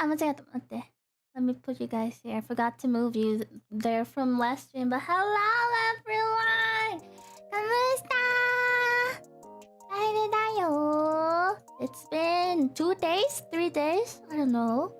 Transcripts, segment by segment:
Let me put you guys here. I forgot to move you there from last stream, but hello everyone! Kamusta? Kaheru da yo. It's been 2 days? 3 days? I don't know.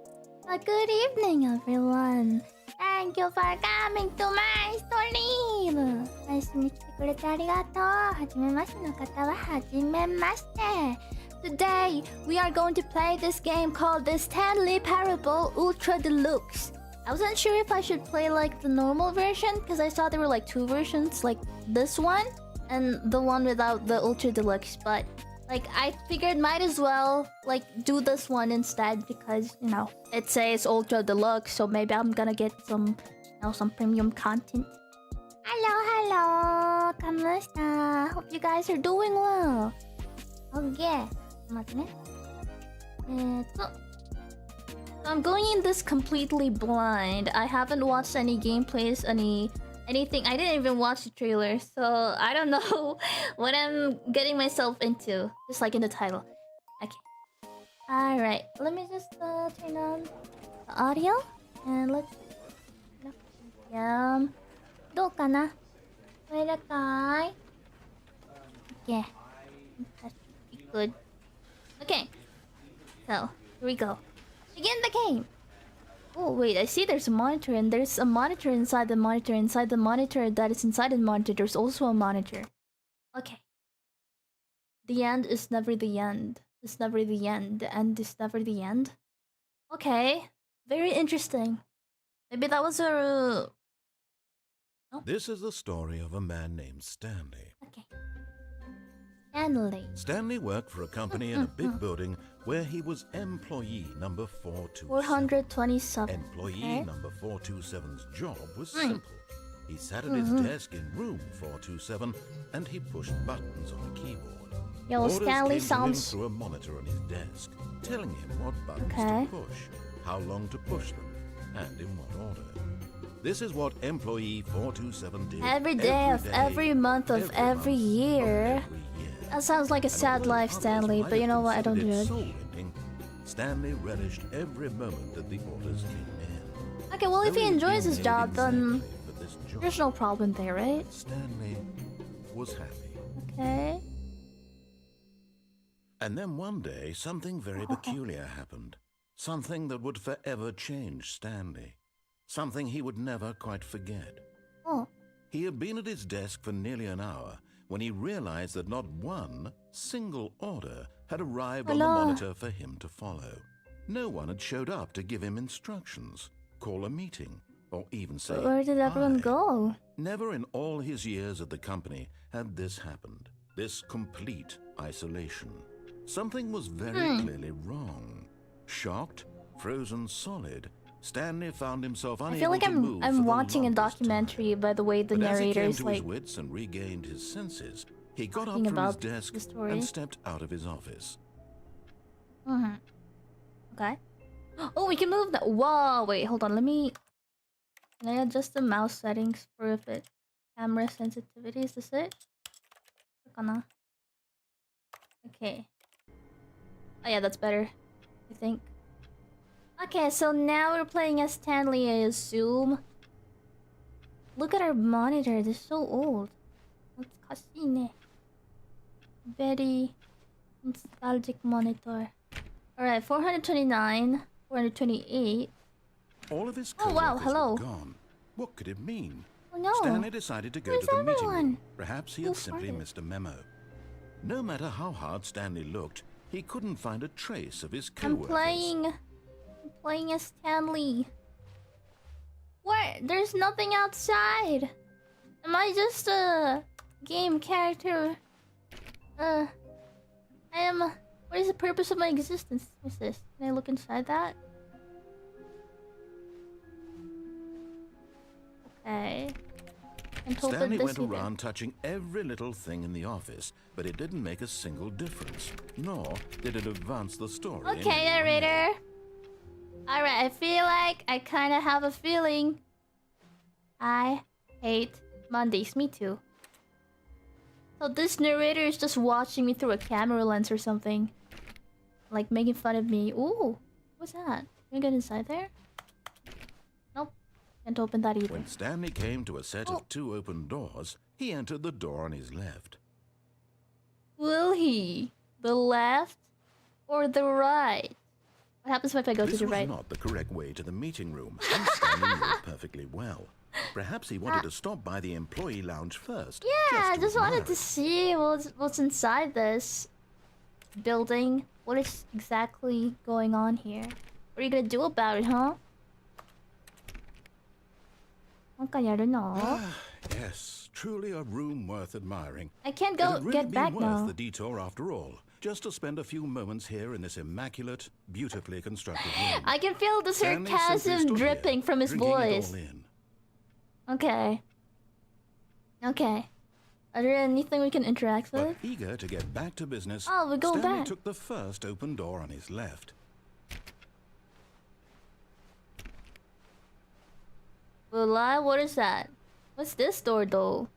But good evening everyone. Thank you for coming to my stream! 配信に来てくれてありがとう。はじめましての方ははじめまして。Today, we are going to play this game called the Stanley Parable Ultra Deluxe. I wasn't sure if I should play like the normal version because I saw there were like 2 versions, like this one and the one without the Ultra Deluxe. But like I figured might as well like do this one instead because you know it says Ultra Deluxe, so maybe I'm gonna get some some premium content. Hello, kamusta? Hope you guys are doing well. Okay. I'm going in this completely blind. I haven't watched any gameplays, anything. I didn't even watch the trailer, so I don't know what I'm getting myself into. Just like in the title. Okay. Alright, let me just turn on the audio and let's... どうかな? Wait a guy. Yeah. That should be good. Okay, so here we go. Begin the game. Oh wait, I see there's a monitor and there's a monitor inside the monitor. Inside the monitor that is inside the monitor, there's also a monitor. Okay. The end is never the end. It's never the end. The end is never the end. Okay, very interesting. Maybe that was a... Oh. This is the story of a man named Stanley. Okay. Stanley worked for a company in a big building where he was employee number 427. 427. Employee number 427's job was simple. He sat at his desk in room 427 and he pushed buttons on a keyboard. Yo, Orders Stanley came sounds... to him through a monitor on his desk, telling him what buttons to push, how long to push them, and in what order. This is what employee 427 did every day of every month of every year. That sounds like a sad life, Stanley, but you know what? I don't judge. Stanley relished every moment that the orders came in. Okay, well, if he enjoys his job, then there's no problem there, right? Stanley was happy. Okay. And then one day, something very peculiar happened. Something that would forever change Stanley. Something he would never quite forget. Oh. He had been at his desk for nearly an hour when he realized that not one single order had arrived on the monitor for him to follow. No one had showed up to give him instructions, call a meeting, or even say, where did everyone go? Never in all his years at the company had this happened. This complete isolation. Something was very clearly wrong. Shocked, frozen solid, Stanley found himself unable I feel like I'm watching a documentary time. by the way the narrator is like... As he came to his wits and regained his senses, he got up from his desk and stepped out of his office. Okay. Oh, we can move that. Whoa, wait, hold on. Can I adjust the mouse settings for a bit? Camera sensitivity, is this it? Okay. Oh yeah, that's better, I think. Okay, so now we're playing as Stanley, I assume. Look at our monitor, they're so old. Very nostalgic monitor. Alright, 429, 428. All of his hello. were gone. What could it mean? Oh no. Stanley decided to go to the meeting room. Perhaps he had simply missed a memo. No matter how hard Stanley looked, he couldn't find a trace of his co-workers. I'm playing as Stanley. What? There's nothing outside. Am I just a game character? What is the purpose of my existence? What's this? Can I look inside that? Okay. Stanley went around touching every little thing in the office, but it didn't make a single difference, nor did it advance the story. Okay, narrator. Alright, I feel like I kind of have a feeling. I hate Mondays. Me too. So this narrator is just watching me through a camera lens or something. Like making fun of me. Ooh. What's that? Can we get inside there? Nope. Can't open that either. When Stanley came to a set of 2 open doors, he entered the door on his left. Will he? The left or the right? What happens if I go to the right? This was not the correct way to the meeting room, and Stanley knew it perfectly well. Perhaps he wanted to stop by the employee lounge first. Yeah, I just wanted admire to it. see what's inside this building. What is exactly going on here? What are you gonna do about it, huh? なんかやるの? Yes, truly a room worth admiring. I can't It go had really get back been worth now. the detour after all, just to spend a few moments here in this immaculate, beautifully constructed room. I can feel the Stanley simply sarcasm stood dripping here, from his drinking it voice. all in. Okay. Okay. Are there anything we can interact But with? eager to get back to business, Oh, we go Stanley back. took the first open door on his left. Well, what is that? What's this door, though?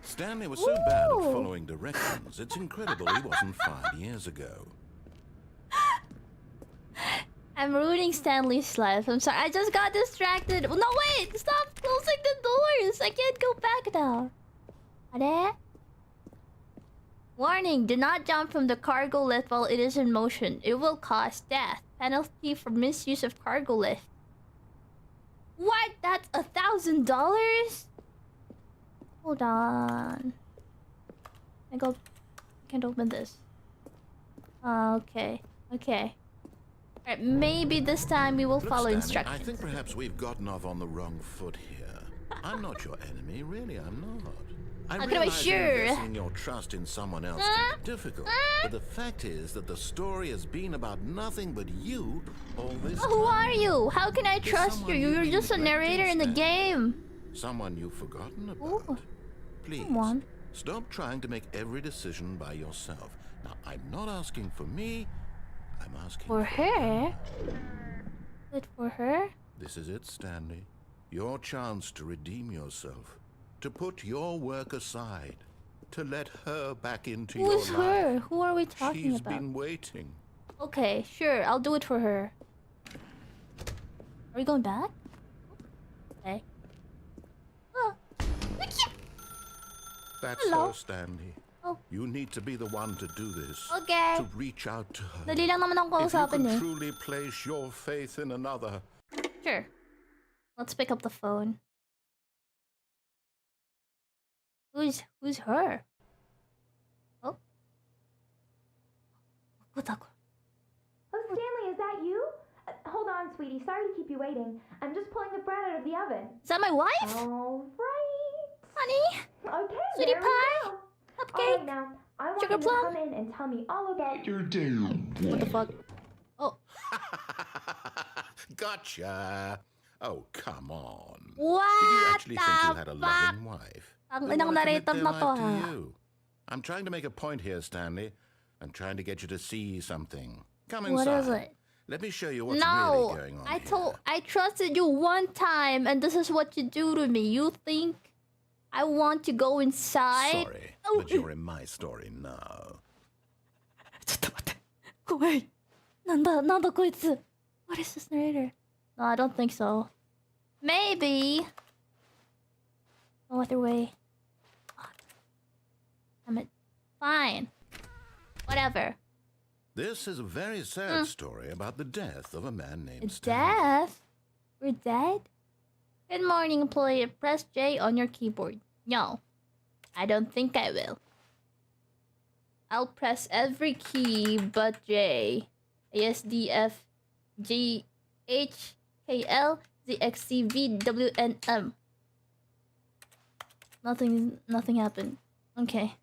Stanley was so bad at Ooh. following directions, it's incredible he wasn't 5 years ago. I'm ruining Stanley's life. I'm sorry. I just got distracted. No, wait! Stop closing the doors! I can't go back now. Are? Warning, do not jump from the cargo lift while it is in motion. It will cause death. Penalty for misuse of cargo lift. What? That's $1,000? Hold on. Can't open this. Okay. Okay. Alright, maybe this time we will Look, follow Stanley, instructions. I think perhaps we've gotten off on the wrong foot here. I'm not your enemy, really, I'm not. I How can I be realize sure? investing your trust in someone else can be difficult, but the fact is that the story has been about nothing but you all this Who time. are you? How can I trust you? someone You're you've just a been narrator in the neglecting, game. Someone you've forgotten about. Ooh. Please, Come on. stop trying to make every decision by yourself. Now, I'm not asking for me, I'm asking For her? Good for her? This is it, Stanley. Your chance to redeem yourself. To put your work aside. To let her back into your Who's life. her? Who are we talking She's about? been waiting. Okay, sure. I'll do it for her. Are we going back? Okay. Oh. That's Hello? her, Stanley. Oh. You need to be the one to do this. Okay. To reach out to her. Dali lang naman ang If you kausapin can eh. truly place your faith in another. Sure. Let's pick up the phone. Who's her? Oh. What's up? Oh, Stanley, is that you? Hold on, sweetie. Sorry to keep you waiting. I'm just pulling the bread out of the oven. Is that my wife? All right. Honey? Okay, Sweetie there we pie? go. All Cupcake? right, now, I want Sugar you to plum? come in and tell me all about Your day. What the fuck? Oh. Gotcha. Oh, come on. Did you What actually think you had a the fuck? loving wife? Ang Who inang wanted to narrator commit their na to life ha. you? I'm trying to make a point here, Stanley. I'm trying to get you to see something. Come What inside. is it? Let me show you what's No, really going on I trusted you one time, and this is what you do to me. You think I want to go inside? Sorry, Oh. but you're in my story now. ちょっと待って。怖い。なんだこいつ。What is this narrator? No, I don't think so. Maybe. No other way. Fuck. Damn it. Fine. Whatever. This is a very sad story about the death of a man named It's Stanley. death? We're dead? Good morning, employee. Press J on your keyboard. No. I don't think I will. I'll press every key but J. A, S, D, F, G, H, K, L, Z, X, C, V, W, N, M. Nothing happened. Okay.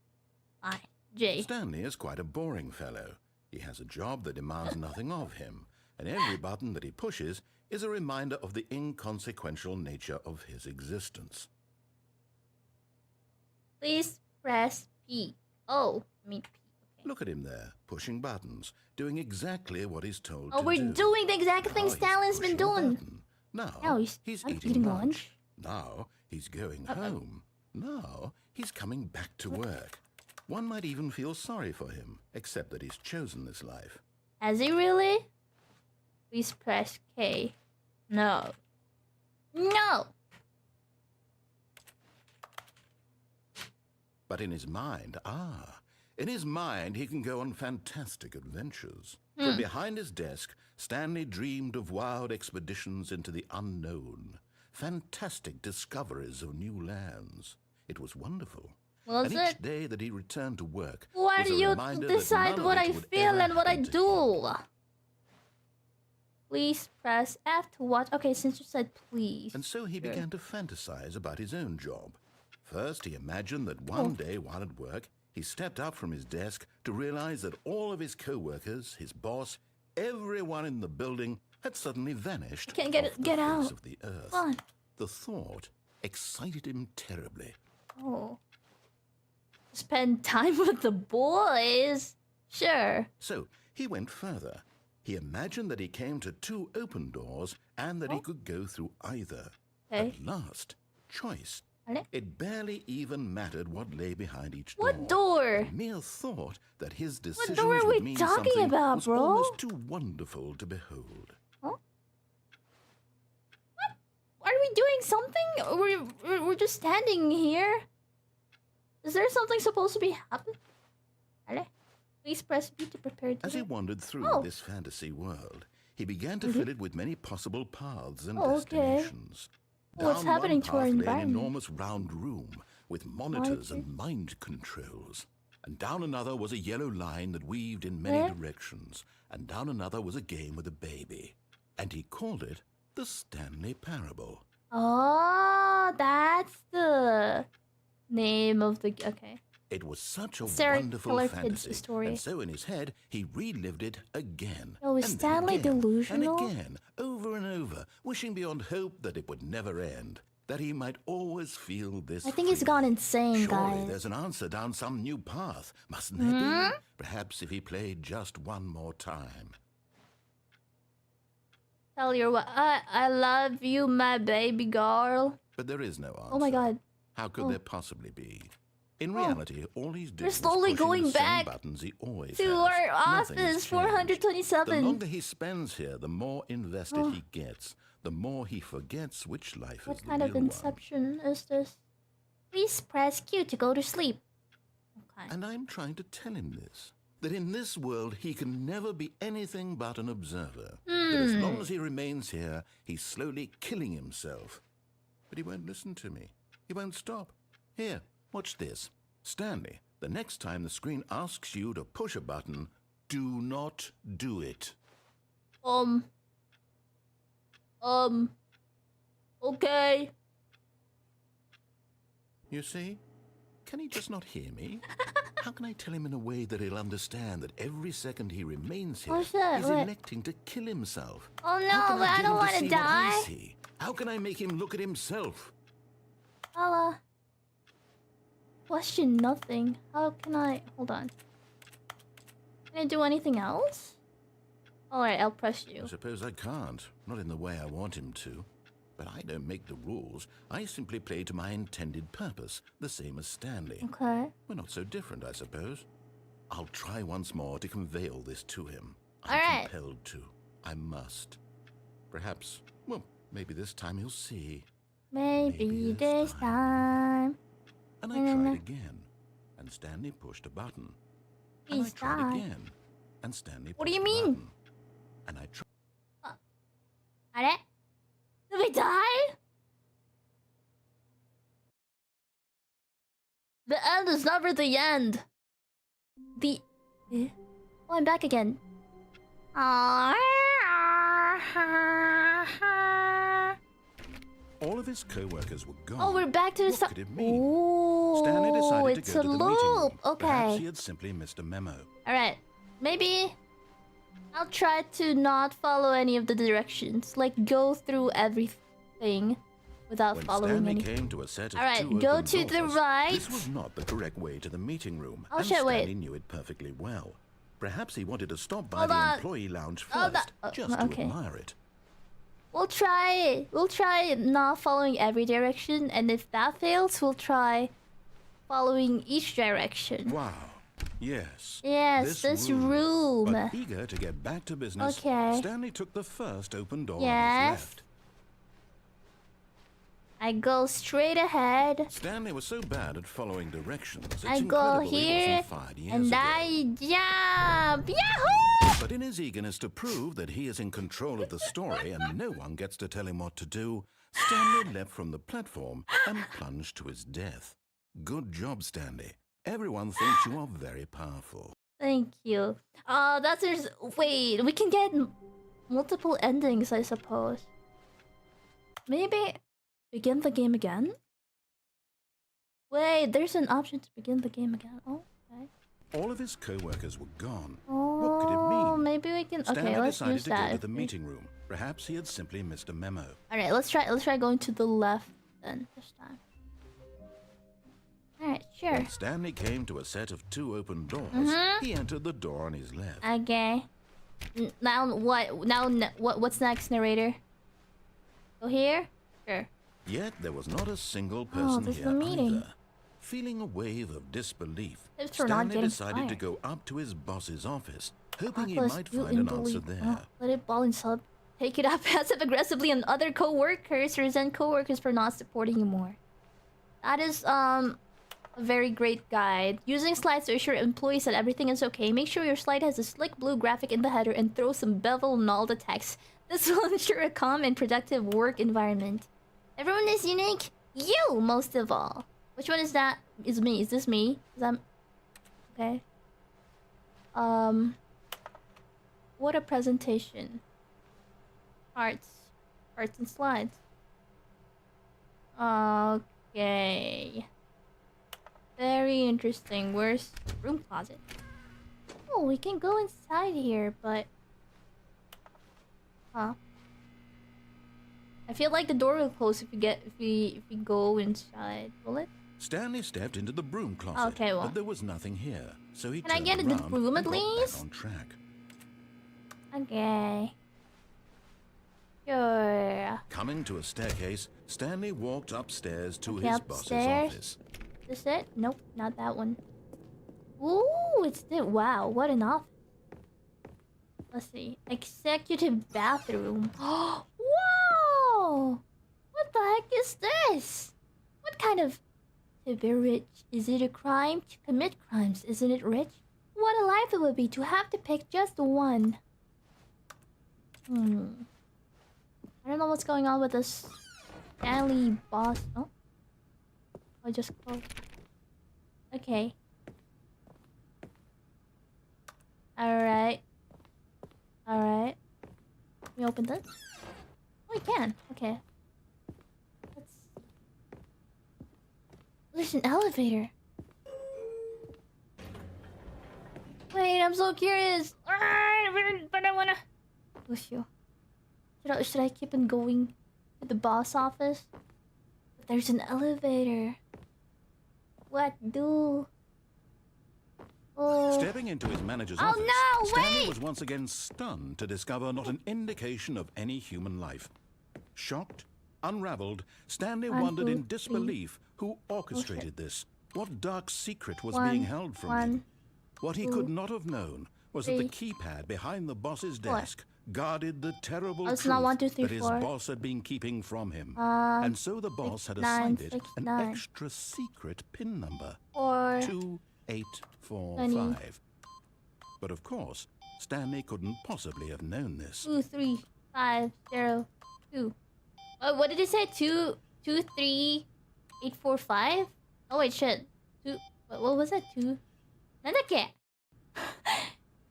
I, J. Stanley is quite a boring fellow. He has a job that demands nothing of him, and every button that he pushes is a reminder of the inconsequential nature of his existence. Please press P. Oh, I mean P. Okay. Look at him there, pushing buttons, doing exactly what he's told Oh, to we're do. doing the exact Now thing he's Stanley's been pushing a doing. button. Now Now he's eating lunch. lunch. Now he's going home. Now he's coming back to work. One might even feel sorry for him, except that he's chosen this life. Has he really? Please press K. No. No! But in his mind, he can go on fantastic adventures. From behind his desk, Stanley dreamed of wild expeditions into the unknown, fantastic discoveries of new lands. It was wonderful. Was and it? each day that he returned to work Why was do a you reminder that decide none what of I it would feel ever and what I happen to do? him. Please press F to watch. Okay, since you said please. And so he began to fantasize about his own job. First, he imagined that one day while at work, he stepped up from his desk to realize that all of his co-workers, his boss, everyone in the building had suddenly vanished Can't off the get face out. of the earth. Come on. The thought excited him terribly. Oh. Spend time with the boys? Sure. So he went further. He imagined that he came to 2 open doors and that he could go through either. Okay. At last, choice. Ale? It barely even mattered what lay behind each What door. door? The mere thought that his decisions door are we would mean talking something about, was bro? almost too wonderful to behold. Huh? What? Are we doing something? We're just standing here. Is there something supposed to be happening? Ale? Please press B to prepare to As he wandered through this fantasy world, he began to fill it with many possible paths and destinations. What's Down happening one to our path lay an environment? enormous round room with monitors and mind controls. And down another was a yellow line that weaved in many directions. And down another was a game with a baby. And he called it the Stanley Parable. Oh, that's the name of the... Okay. It was such a Sarah wonderful Keller Kid's fantasy, story. and so in his head he relived it again. Oh, is and Stanley then again, delusional? And again, over and over, wishing beyond hope that it would never end, that he might always feel this. I think he's free. gone insane, Surely guys. there's an answer down some new path, mustn't there be? Perhaps if he played just one more time. Tell your what? I love you, my baby girl. But there is no answer. Oh my god. How could there possibly be? In reality, all he's doing We're slowly is pushing going the same back buttons he always to has. our Nothing has office, changed. 427. The longer he spends here, the more invested he gets. The more he forgets which life What is the kind of real one. inception is this? Please press Q to go to sleep. Okay. And I'm trying to tell him this. That in this world he can never be anything but an observer. That as long as he remains here, he's slowly killing himself. But he won't listen to me. He won't stop. Here, watch this. Stanley, the next time the screen asks you to push a button, do not do it. Okay. You see? Can he just not hear me? How can I tell him in a way that he'll understand that every second he remains here, What's that? he's What? electing to kill himself? Oh no, How can but I get don't him want to see what I die. see? How can I make him look at himself? I'll, question nothing. How can I... Hold on. Can I do anything else? Alright, I'll press you. I suppose I can't. Not in the way I want him to. But I don't make the rules. I simply play to my intended purpose, the same as Stanley. Okay. We're not so different, I suppose. I'll try once more to convey all this to him. All I'm right. compelled to. I must. Perhaps, well, maybe this time he'll see. Maybe this time. And I tried again, and Stanley pushed a button. And I Please tried die. again, and Stanley What do you pushed a mean? button. And I tried. あれ? Did we die? The end is never the end. The... Eh? Oh, I'm back again. All of his co-workers were gone. Oh, we're back to the What start. could it mean? Oh, Stanley decided it's to go a to the meeting room. loop. Perhaps he Okay. had simply missed a memo. Alright. Maybe I'll try to not follow any of the directions. Like, go through everything without When following Stanley anything. came to a set of All right, two go open to the doors, right. This was not the correct way to the meeting room, Oh, and shit, wait. Stanley knew it perfectly well. Perhaps he wanted to stop by Hold the on. employee lounge Hold first, on. just Okay. to admire it. We'll try not following every direction, and if that fails, we'll try following each direction. Wow, Yes. Yes, this room. But eager to get back to business, Okay. Stanley took the first open door on Yes. his left. I go straight ahead. Stanley was so bad at following directions. It's I go incredible he here wasn't fired years and ago. I jump. Yahoo! But in his eagerness to prove that he is in control of the story and no one gets to tell him what to do, Stanley leapt from the platform and plunged to his death. Good job, Stanley. Everyone thinks you are very powerful. Thank you. Wait, we can get multiple endings, I suppose. Maybe begin the game again? Wait, there's an option to begin the game again. Oh, okay. All of his co-workers were gone. Oh, What could it mean? Maybe we can. Stanley Okay, let's decided use to that. go to the meeting room. Perhaps he had simply missed a memo. All right, let's try going to the left then this time. All right, sure. When Stanley came to a set of 2 open doors, he entered the door on his left. Okay. Now what? What's next, narrator? Go here? Sure. Yet there was not a single person this is here the meeting. either. Feeling a wave of disbelief, Tips for not Stanley getting decided to fired. go up to his boss's office, hoping he Plus, might you find an indolent- answer there. Let it ball and sub. Take it up passive-aggressively on other co-workers, resent co-workers for not supporting you more. That is, a very great guide. Using slides to assure employees that everything is okay. Make sure your slide has a slick blue graphic in the header and throw some bevel and all the text. This will ensure a calm and productive work environment. Everyone is unique. You, most of all. Which one is that? Is me. Is this me? Is that... Okay. What a presentation. Arts and slides. Okay. Very interesting. Where's the room closet? Oh, we can go inside here, but... Huh. I feel like the door will close if we go inside. Will it? Stanley stepped into the broom closet, Okay, well. but there was nothing here, so he Can I turned get in the around broom at and got least? back on track. Okay. Sure. Coming to a staircase, Stanley walked upstairs to Okay, his upstairs. boss's office. Is this it? Nope, not that one. Ooh, it's it. Wow, what an office. Let's see. Executive bathroom. Whoa! What the heck is this? What kind of... To be rich, is it a crime? To commit crimes, isn't it rich? What a life it would be to have to pick just one. I don't know what's going on with this Stanley boss. Oh. I just closed. Okay. Alright. Alright. Can we open this? Oh, we can. Okay. Let's... There's an elevator. Wait, I'm so curious. But I wanna... Push you. Should I keep on going to the boss office? But there's an elevator. What do? Oh. Stepping into his manager's Oh, office, no, Stanley wait! was once again stunned to discover not an indication of any human life. Shocked, unraveled, Stanley One, wondered two, in disbelief who orchestrated this. What dark secret was One, being held from one, him? What he two, could not have known was that the keypad behind the boss's four. desk guarded the terrible Oh, it's truth not 1, 2, 3, that his 4. boss had been keeping from him. And so the boss had 9, assigned it 6, an 9. extra secret PIN number. Or 2845. But of course, Stanley couldn't possibly have known this. 2, 3, 5, 0, 2. What did it say? 2, 2, 3, 8, 4, 5? Oh wait, shit. 2. What was that? 2. Nanake.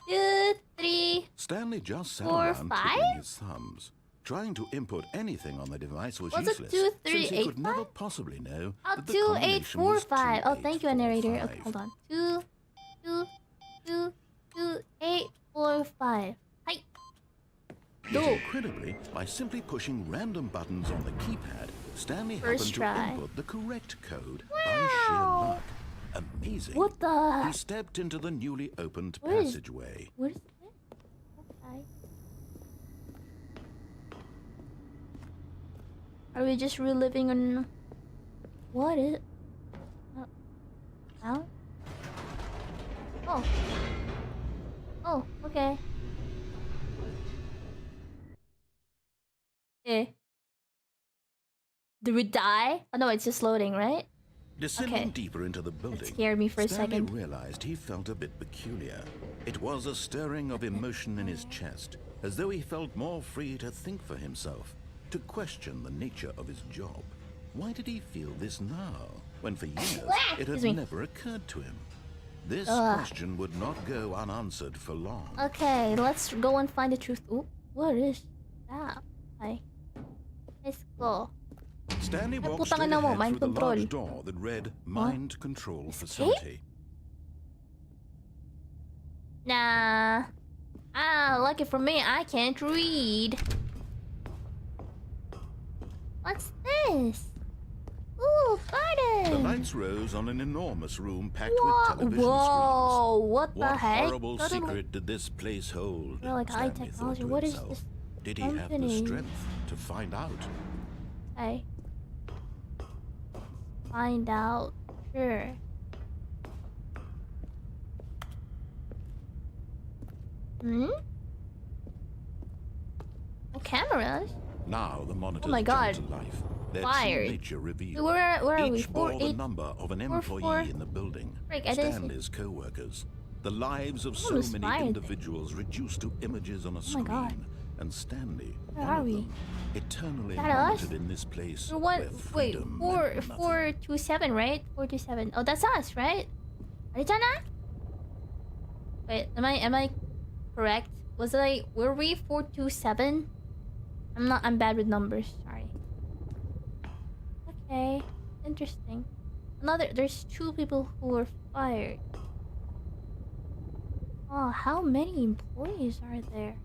2, 3. Stanley just sat 4, around 5? twiddling his thumbs. Trying to input anything on the device was Was it useless, 2, 3, since he 8, could never 5? possibly know Oh, that the 2, 8, combination 4, was 5. Oh, thank you, 2845. narrator. Okay, hold on. 2, 2, 2, 2, 8, 4, 5. Hi. Yet incredibly, by simply pushing random buttons on the keypad, Stanley First happened try. to input the correct code by sheer Wow. luck. Amazing. What the? He stepped into the newly opened Where is- passageway. What is this? Okay. Are we just reliving on... What is... Oh. Oh. Oh, okay. Eh. Did we die? Oh no, it's just loading, right? Descending Okay. deeper into the building, That scared me for a Stanley second. realized he felt a bit peculiar. It was a stirring of emotion in his chest, as though he felt more free to think for himself, to question the nature of his job. Why did he feel this now, when for years it had Excuse me. never occurred to him? This question would not go unanswered for long. Okay, let's go and find the truth. Ooh, what is that? Hi. Let's go. Stanley Ay, walked putang straight ina mo, ahead mind through the control. large door that read Mind Control Escape? Facility. Nah. Lucky for me, I can't read. What's this? Ooh, The garden! lights rose on an enormous room packed with Whoa, television whoa, what screens. the What heck? horrible Garden- secret did this place hold? They're like high Stanley thought technology. to What is himself. this Did he have the company? strength to find out? Okay. Find out. Sure. Hmm? Oh, cameras? Now the monitors my God. jumped to life. Their Fired. true nature revealed. Where are we? Each bore the 4-8. number of an 4-4. employee in the building. Frick, I didn't see- Stanley's co-workers. The lives of so Almost many fired. individuals reduced to images on a my God. screen. And Stanley, Where one are of we? them, eternally Is that us? monitored in this place We're one. where Wait, freedom four, meant nothing. 427, right? 427. Oh, that's us, right? Arijana? Wait, am I correct? Were we 427? I'm bad with numbers. Sorry. Okay, interesting. There's 2 people who were fired. Oh, how many employees are there?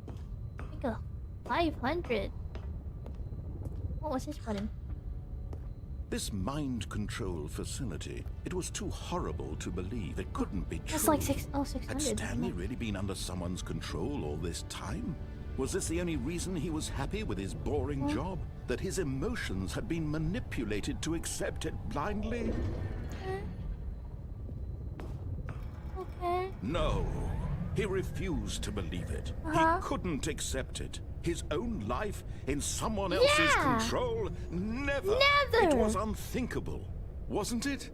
I think 500. What was this button? This mind control facility, it was too horrible to believe. It couldn't be true. That's like 600. Had Stanley really been under someone's control all this time? Was this the only reason he was happy with his boring job? That his emotions had been manipulated to accept it blindly? Okay. No. He refused to believe it. Uh-huh. He couldn't accept it. His own life in someone else's Yeah. control? Never. Never. It was unthinkable. Wasn't it?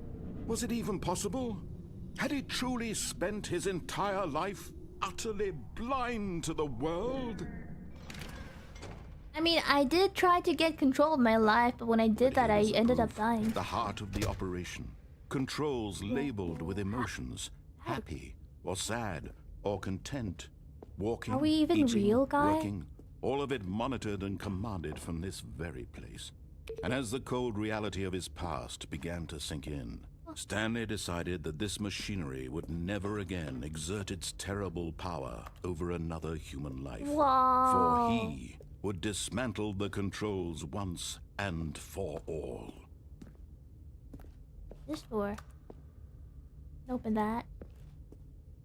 Was it even possible? Had he truly spent his entire life utterly blind to the world? I mean, I did try to get control of my life, but when I did that, I Here's ended up proof. dying. The heart of the operation. Controls labeled with emotions. Happy or sad or content. Walking, Are we even eating, real, guy? working. All of it monitored and commanded from this very place. And as the cold reality of his past began to sink in, Stanley decided that this machinery would never again exert its terrible power over another human life. Wow. For he would dismantle the controls once and for all. This door. Open that.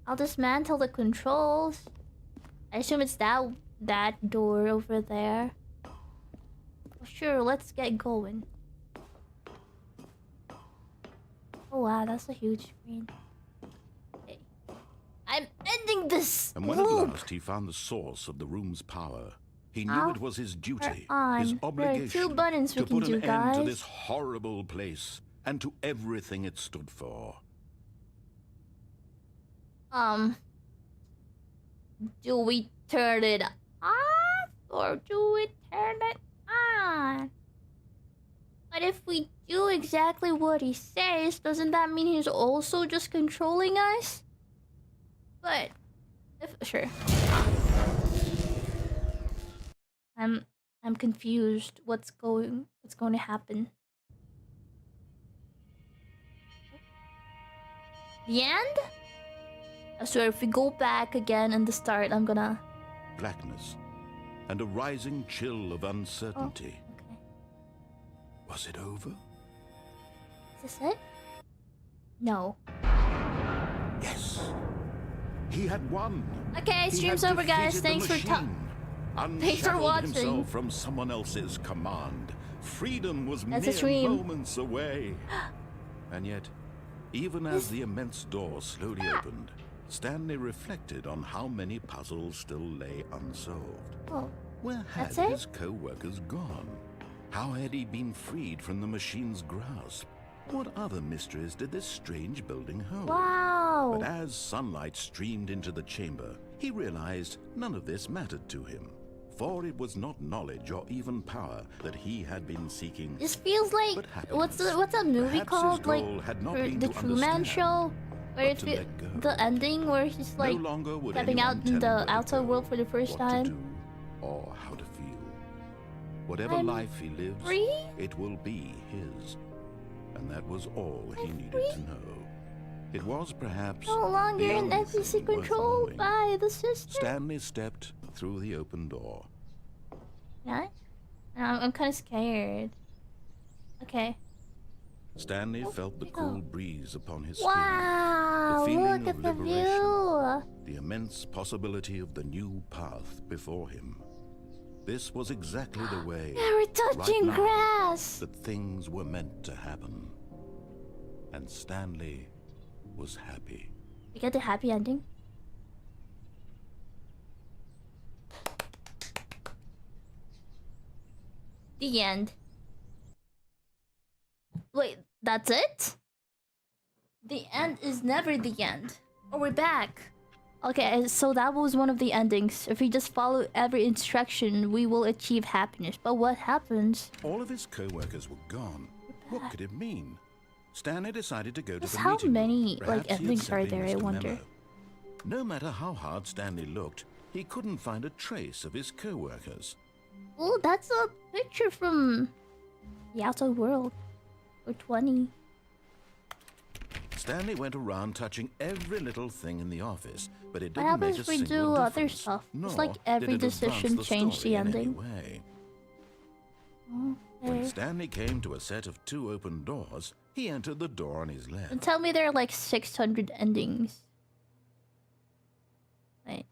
I'll dismantle the controls. I assume it's that door over there. Well, sure, let's get going. Oh wow, that's a huge screen. Okay. I'm ending this And when at loop. last he found the source of the room's power, he knew Ow. it was his duty, on. his There are obligation, 2 buttons we to can put do, an end to guys. this horrible place and to everything it stood for. Do we turn it off or do we turn it on? But if we do exactly what he says, doesn't that mean he's also just controlling us? But sure. I'm confused. What's going to happen? The end? I swear, if we go back again in the start, I'm gonna... Blackness and a rising chill of uncertainty. Okay. Was it over? Is this it? No. Yes. He had won. Okay, He stream's had over, guys. defeated the Thanks for machine, Thanks for unshackled watching. himself from someone else's command. Freedom was That's a mere stream. moments away. And yet, even as the immense door slowly opened, Stanley reflected on how many puzzles still lay unsolved. Oh, Where had that's it? his co-workers gone? How had he been freed from the machine's grasp? What other mysteries did this strange building hold? wow. But as sunlight streamed into the chamber, he realized none of this mattered to him. For it was not knowledge or even power that he had been seeking. This feels like but what's happiness. that movie Perhaps called? his Like goal had not for been the to Truman understand, Show, where but to let go. the ending where he's like no longer would stepping out anyone in tell him the where to outside go, world for the first what time. to do, or how to feel. Whatever I'm life he lives, free? it will be his. And that was all he I'm needed free? to know. It was perhaps No longer the in only NPC thing worth controlled knowing. by the system. Stanley stepped through the open door. Yeah? I'm kind of scared. Okay. Stanley felt the yeah. cool breeze upon his Wow! skin, the feeling Look of at the liberation, view. the immense possibility of the new path before him. This was exactly the way Yeah, we're touching now, grass. that things were meant to happen. And Stanley was happy. You get the happy ending. The end. Wait, that's it? The end is never the end. Oh, we're back. Okay, so that was one of the endings. If we just follow every instruction, we will achieve happiness. But what happens? All of his co-workers were gone. What could it mean? Stanley decided to go to Just the how meeting room. many, like, Perhaps he had endings are simply there, I missed a wonder? memo. No matter how hard Stanley looked, he couldn't find a trace of his co-workers. Oh, that's a picture from the outside world. Or 20. Stanley went around touching every little thing in the office, but it What didn't make happens a if we single do other difference, stuff? It's nor like did every it advance decision the changed story the in any ending. way. When Okay. Stanley came to a set of 2 open doors, he entered the door on his left. And tell me there are like 600 endings. Wait.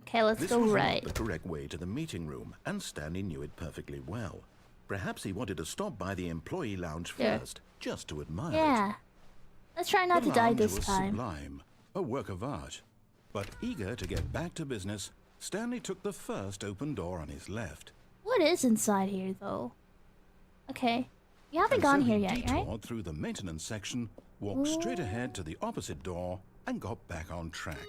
Okay, let's This go was right. not the correct way to the meeting room, and Stanley knew it perfectly well. Perhaps he wanted to stop by the employee lounge Yeah. first, just to admire Yeah. it. Let's try not The to die lounge this was time. sublime, a work of art. But eager to get back to business, Stanley took the first open door on his left. What is inside here, though? Okay. You haven't And gone so here he yet, right? detoured through the maintenance section, walked straight ahead to the opposite door, and got back on track.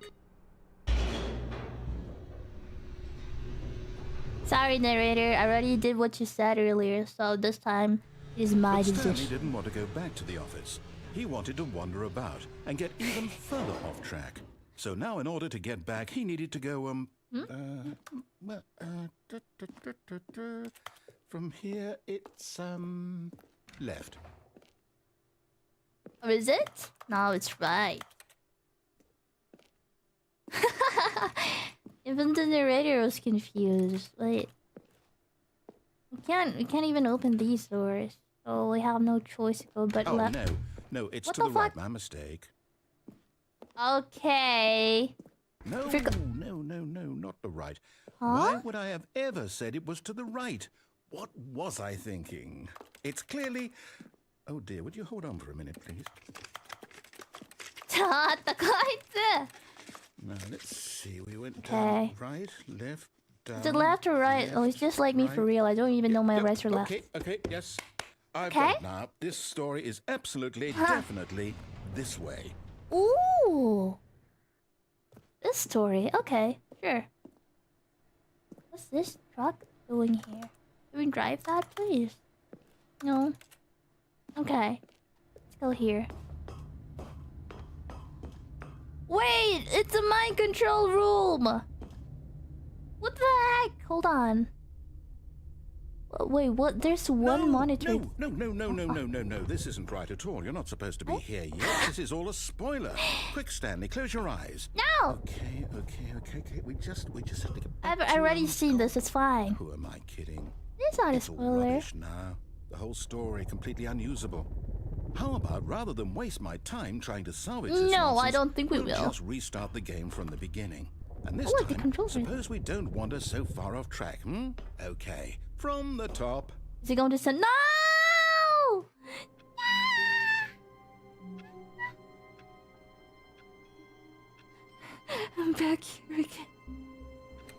Sorry, narrator. I already did what you said earlier, so this time is my But Stanley decision. didn't want to go back to the office. He wanted to wander about and get even further off track. So now, in order to get back, he needed to go, from here, it's, left. Or is it? No, it's right. Even the narrator was confused. Wait. We can't even open these doors. So we have no choice to go but Oh, left. no, it's What to the the right. fuck? My mistake. Okay. No, If you're no, not the right. Huh? Why would I have ever said it was to the right? What was I thinking? It's clearly... Oh dear, would you hold on for a minute, please? Now, let's see. We went down, Okay. right, left, down. Is it left or right? Oh, it's just like me for right. real. I don't even know my Yep, rights or left. Okay, yes. I've Okay. got it now. This story is absolutely, definitely this way. Ooh. This story. Okay, sure. What's this truck doing here? Can we drive that, please? No. Okay. Let's go here. Wait! It's a mind control room! What the heck? Hold on. Wait, what? There's one monitor. No. This isn't right at all. You're not supposed to be here yet. This is all a spoiler. Quick, Stanley, close your eyes. No! Okay. We just have to get back I've to, already seen this. It's fine. Who am I kidding? It's not a It's all spoiler. rubbish now. The whole story completely unusable. How about, rather than waste my time trying to salvage this No, I nonsense, don't think we we'll will. just restart the game from the beginning. And this Oh, look, the time, controls are- suppose we don't wander so far off track, hmm? Okay, from the top. Is he going to send? No! I'm back here again.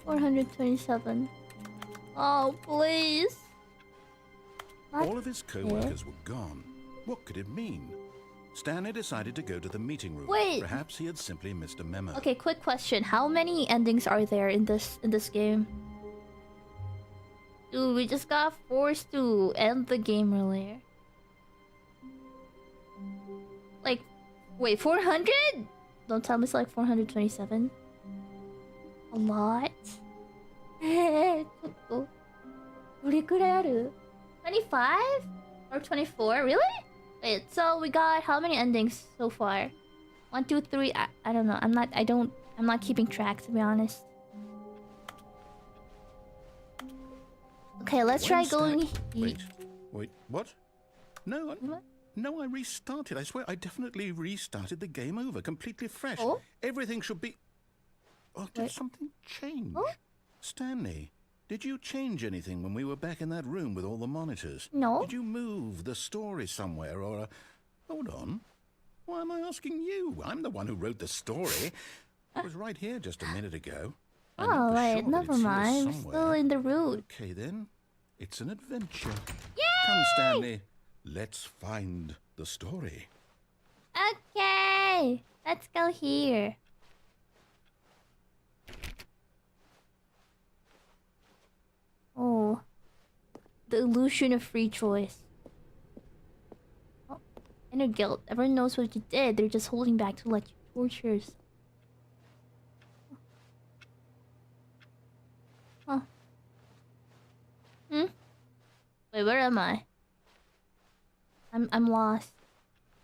427. Oh, please. All of his co-workers were gone. What could it mean? Stanley decided to go to the meeting room. Wait. Perhaps he had simply missed a memo. Okay, quick question. How many endings are there in this game? Dude, we just got forced to end the game earlier. Like, wait, 400? Don't tell me it's like 427. A lot? ちょっとどれくらいある? 25? Or 24? Really? Wait, so we got how many endings so far? 1, 2, 3. I don't know. I'm not keeping track, to be honest. Okay, let's try going. Wait, what? No, What? no, I restarted. I swear, I definitely restarted the game over, completely fresh. Oh? Everything should be. Oh, did Wait. something change? Oh? Stanley, did you change anything when we were back in that room with all the monitors? No. Did you move the story somewhere or? Hold on. Why am I asking you? I'm the one who wrote the story. It was right here just a minute ago. I knew Oh, for wait, sure that never it's here mind. We're still somewhere. in the route. Okay then, it's an adventure. Yay! Come, Stanley, let's find the story. Okay, let's go here. Oh, the illusion of free choice. Oh, inner guilt. Everyone knows what you did. They're just holding back to let you tortures. Huh. Wait, where am I? I'm lost.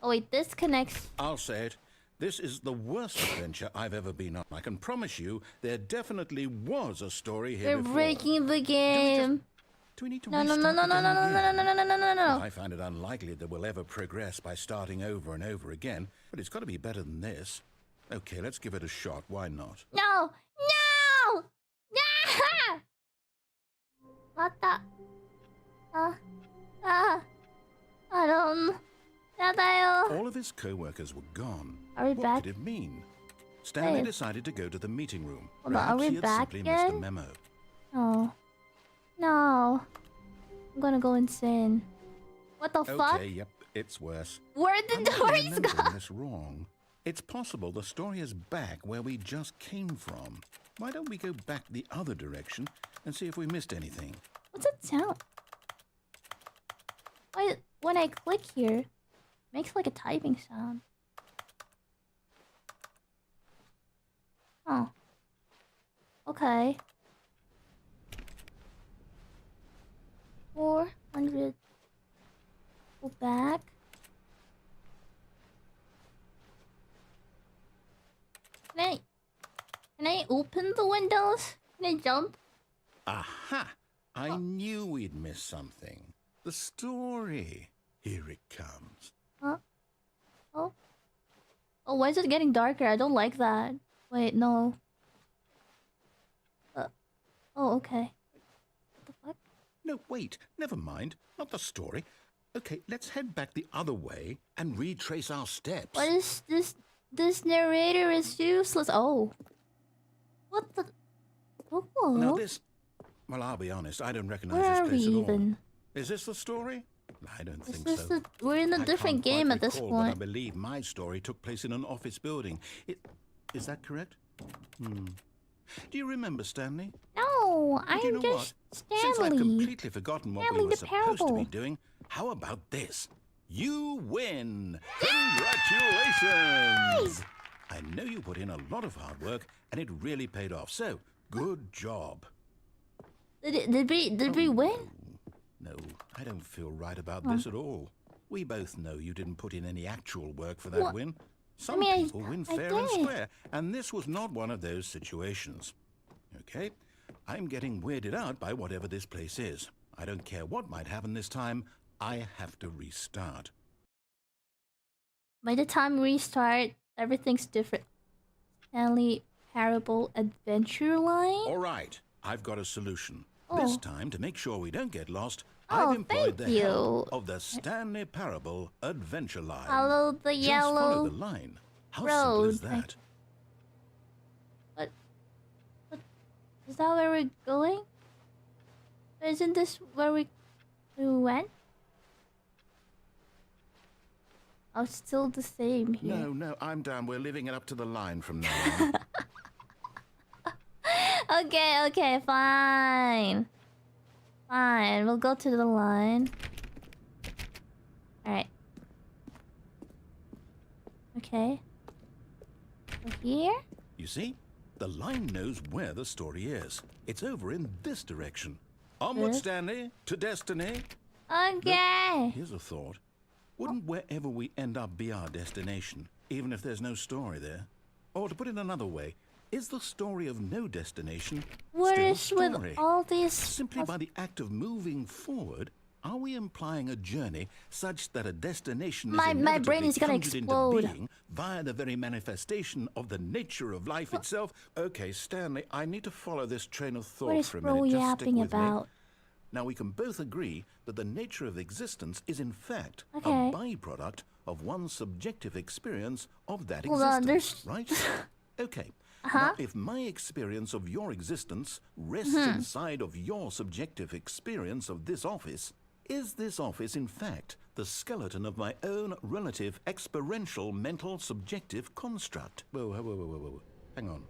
Oh wait, this connects. I'll say it. This is the worst adventure I've ever been on. I can promise you there definitely was a story here They're before. breaking the game. Do we need to No, no, restart no, no, the no, game no, no, no, again? no, no, no, no, no, no. I find it unlikely that we'll ever progress by starting over and over again, but it's got to be better than this. Okay, let's give it a shot. Why not? No! No! No! また。I don't. やだよ。 All of his co-workers were gone. Are we What back? could it mean? Stanley Wait. decided to go to the meeting room. Hold on, are Perhaps we he had back simply missed a again? memo. No. No. I'm gonna go insane. What the fuck? Okay, yep, it's worse. Where I'm the not doors remembering go? this wrong. It's possible the story is back where we just came from. Why don't we go back the other direction and see if we missed anything? What's that sound? Why, when I click here, it makes like a typing sound. Oh. Okay. 400. Go back. Can I open the windows? Can I jump? Aha! I knew we'd miss something. The story. Here it comes. Huh? Oh. Oh, why is it getting darker? I don't like that. Wait, no. Oh, okay. What the fuck? No, wait. Never mind. Not the story. Okay, let's head back the other way and retrace our steps. What is this? This narrator is useless. Oh. What the? Oh. Now this... Well, I'll be honest. I don't recognize Where are this we place at even? all. Is this the story? I don't think This so. is we're in a I different can't game quite at this recall, but I point. believe my story took place in an office building. Is that correct? Do you remember, Stanley? No, But you I'm know just what? Since I've Stanley. completely forgotten what Stanley we were the supposed to be Parable. doing, how about this? You win! Congratulations! I know you put in a lot of hard work, and it really paid off. So, good job. Did we win? No, I don't feel right about this at all. We both know you didn't put in any actual work for that What? win. Some mean, people win I fair and did. square, and this was not one of those situations. Okay? I'm getting weirded out by whatever this place is. I don't care what might happen this time. I have to restart. By the time we restart, everything's different. Stanley Parable Adventure Line? All right, I've got a solution. Oh. This time, to make sure we don't get lost, Oh, I've employed thank the help you. of the Stanley Parable Adventure Line. Follow the Just yellow follow the line. How simple is road. that? What? Is that where we're going? Isn't this where we went? Oh, it's still the same here. No, I'm down. We're leaving it up to the line from now on. Okay, fine. Fine, we'll go to the line. Alright. Okay. So here? You see? The line knows where the story is. It's over in this direction. Onward, Good. Stanley, to destiny. Okay. Here's a thought. Wouldn't wherever we end up be our destination, even if there's no story there? Or to put it another way, is the story of no destination What still a is with story? all these... Simply by the act of moving forward, are we implying a journey such that a destination is My brain inevitably is gonna conjured explode. into being via the very manifestation of the nature of life itself? Okay, Stanley, I need to follow this train of thought What is for a bro minute. Just stick yapping with me. about? Now, we can both agree that the nature of existence is in fact Okay. a byproduct of one's subjective experience of that Hold on, existence, right? Okay. Uh-huh. Now, if my experience of your existence rests inside of your subjective experience of this office, is this office in fact the skeleton of my own relative experiential mental subjective construct? Whoa. Hang on.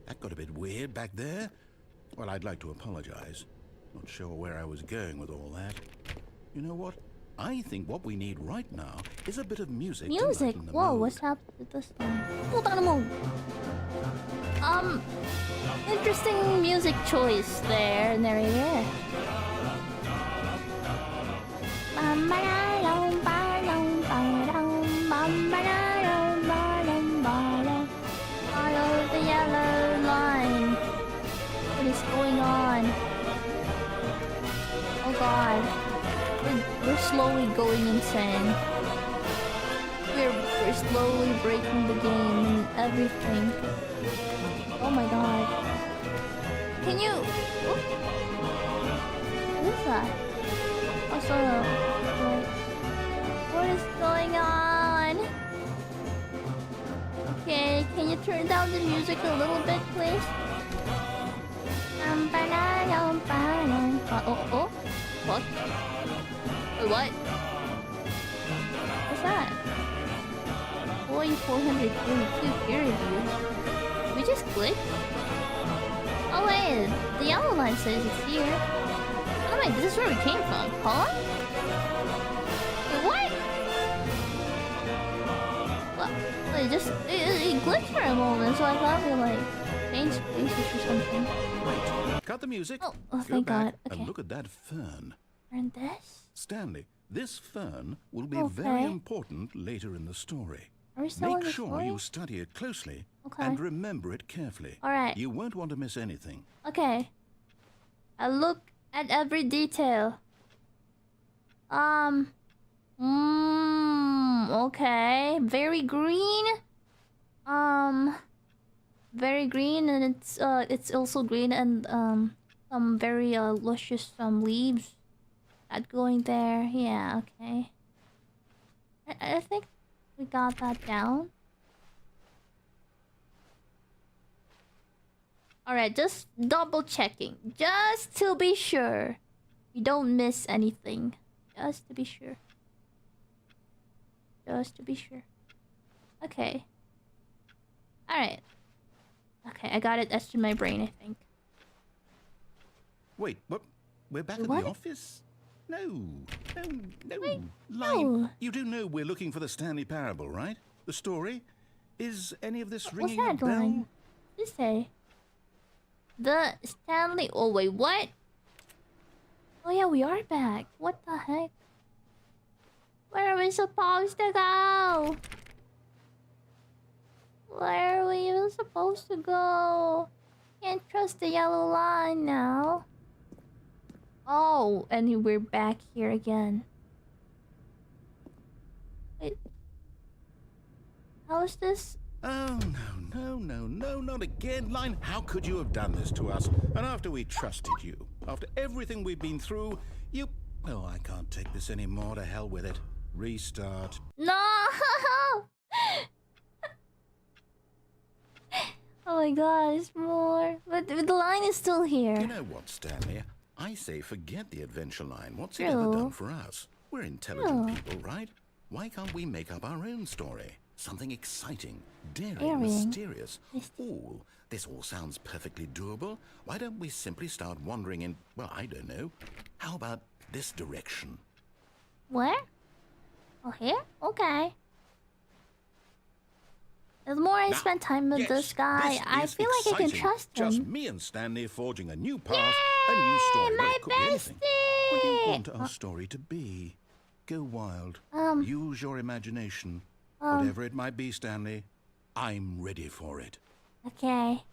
That got a bit weird back there. Well, I'd like to apologize. Not sure where I was going with all that. You know what? I think what we need right now is a bit of music. to Music? lighten the Whoa, mood. what's happening with this one? Hold on a moment. Interesting music choice there, narrator. Follow the yellow line. What is going on? Oh god. We're slowly going insane. We're slowly breaking the game and everything. Oh my god. Can you... Oh. What is that? Also, like, what is going on? Okay, can you turn down the music a little bit, please? Oh. What? Wait, what? What's that? Boy, 442 peer reviews. We just clicked? Oh wait, the yellow line says it's here. Oh wait, this is where we came from, huh? Wait, what? Well, it just it glitched for a moment, so I thought we like changed places or something. Wait, cut the music. Oh, Go thank back God. Okay. and look at that fern. And this? Stanley, this fern will be Okay. very important later in the story. Are we still in Make the sure story? you study it closely Okay. and remember it carefully. Alright. You won't want to miss anything. Okay. I look at every detail. Okay. Very green. Very green, and it's also green, and some very luscious leaves that going there. Yeah. Okay. I think we got that down. Alright, just double checking. Just to be sure. We don't miss anything. Just to be sure. Just to be sure. Okay. Alright. Okay, I got it etched in my brain, I think. Wait, what? We're back What? at the office? No. Wait, Line, no. you do know we're looking for the Stanley Parable, right? The story? Is any of this What's ringing a that bell? line? What does it say? The Stanley... Oh, wait, what? Oh, yeah, we are back. What the heck? Where are we supposed to go? Where are we even supposed to go? Can't trust the yellow line now. Oh, and we're back here again. Wait. How is this? Oh, no, not again. Line, how could you have done this to us? And after we trusted you, after everything we've been through, you Oh, I can't take this anymore. To hell with it. Restart. No! Oh my gosh, more. But the line is still here. You know what, Stanley? I say forget the adventure line. What's it ever True. done for us? We're intelligent True. people, right? Why can't we make up our own story? Something exciting, daring, Daring. mysterious. Ooh, this all sounds perfectly doable. Why don't we simply start wandering in, well, I don't know. How about this direction? Where? Oh, here? Okay. The more I Now, spend time with yes, this guy, this I is feel like I can exciting. trust him. Just me and Stanley forging a new path, a new story. My Well, it could be anything. What do you want bestie! our story to be? Go wild. Um, Use your imagination. Whatever it might be, Stanley, I'm ready for it. Okay.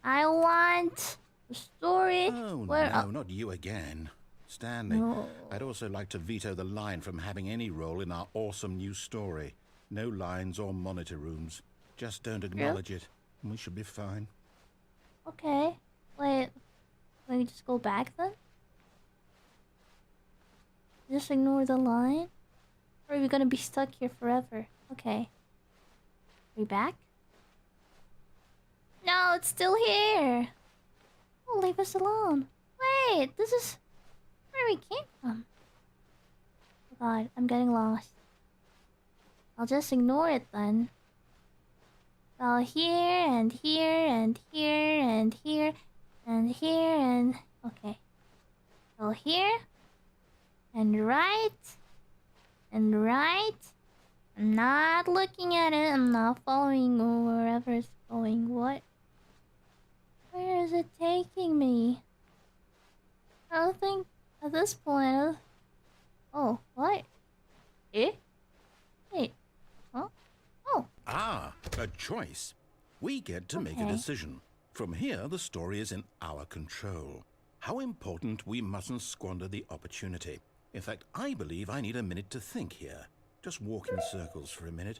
I want a story Oh, where... no, not you again. Stanley, No. I'd also like to veto the line from having any role in our awesome new story. No lines or monitor rooms. Just don't acknowledge it, and we should be fine. Okay. Wait. Let me just go back then? Just ignore the line? Or are we gonna be stuck here forever? Okay. We back? No, it's still here! Oh, leave us alone. Wait, this is where we came from. Oh god, I'm getting lost. I'll just ignore it then. So here and here and here and here and here and... Okay. So here and right and right. I'm not looking at it. I'm not following wherever it's going. What? Where is it taking me? I don't think at this point... Oh, what? Eh? Wait. Huh? Oh. Ah, a choice. We get to make a Okay. decision. From here, the story is in our control. How important we mustn't squander the opportunity. In fact, I believe I need a minute to think here. Just walk in circles for a minute.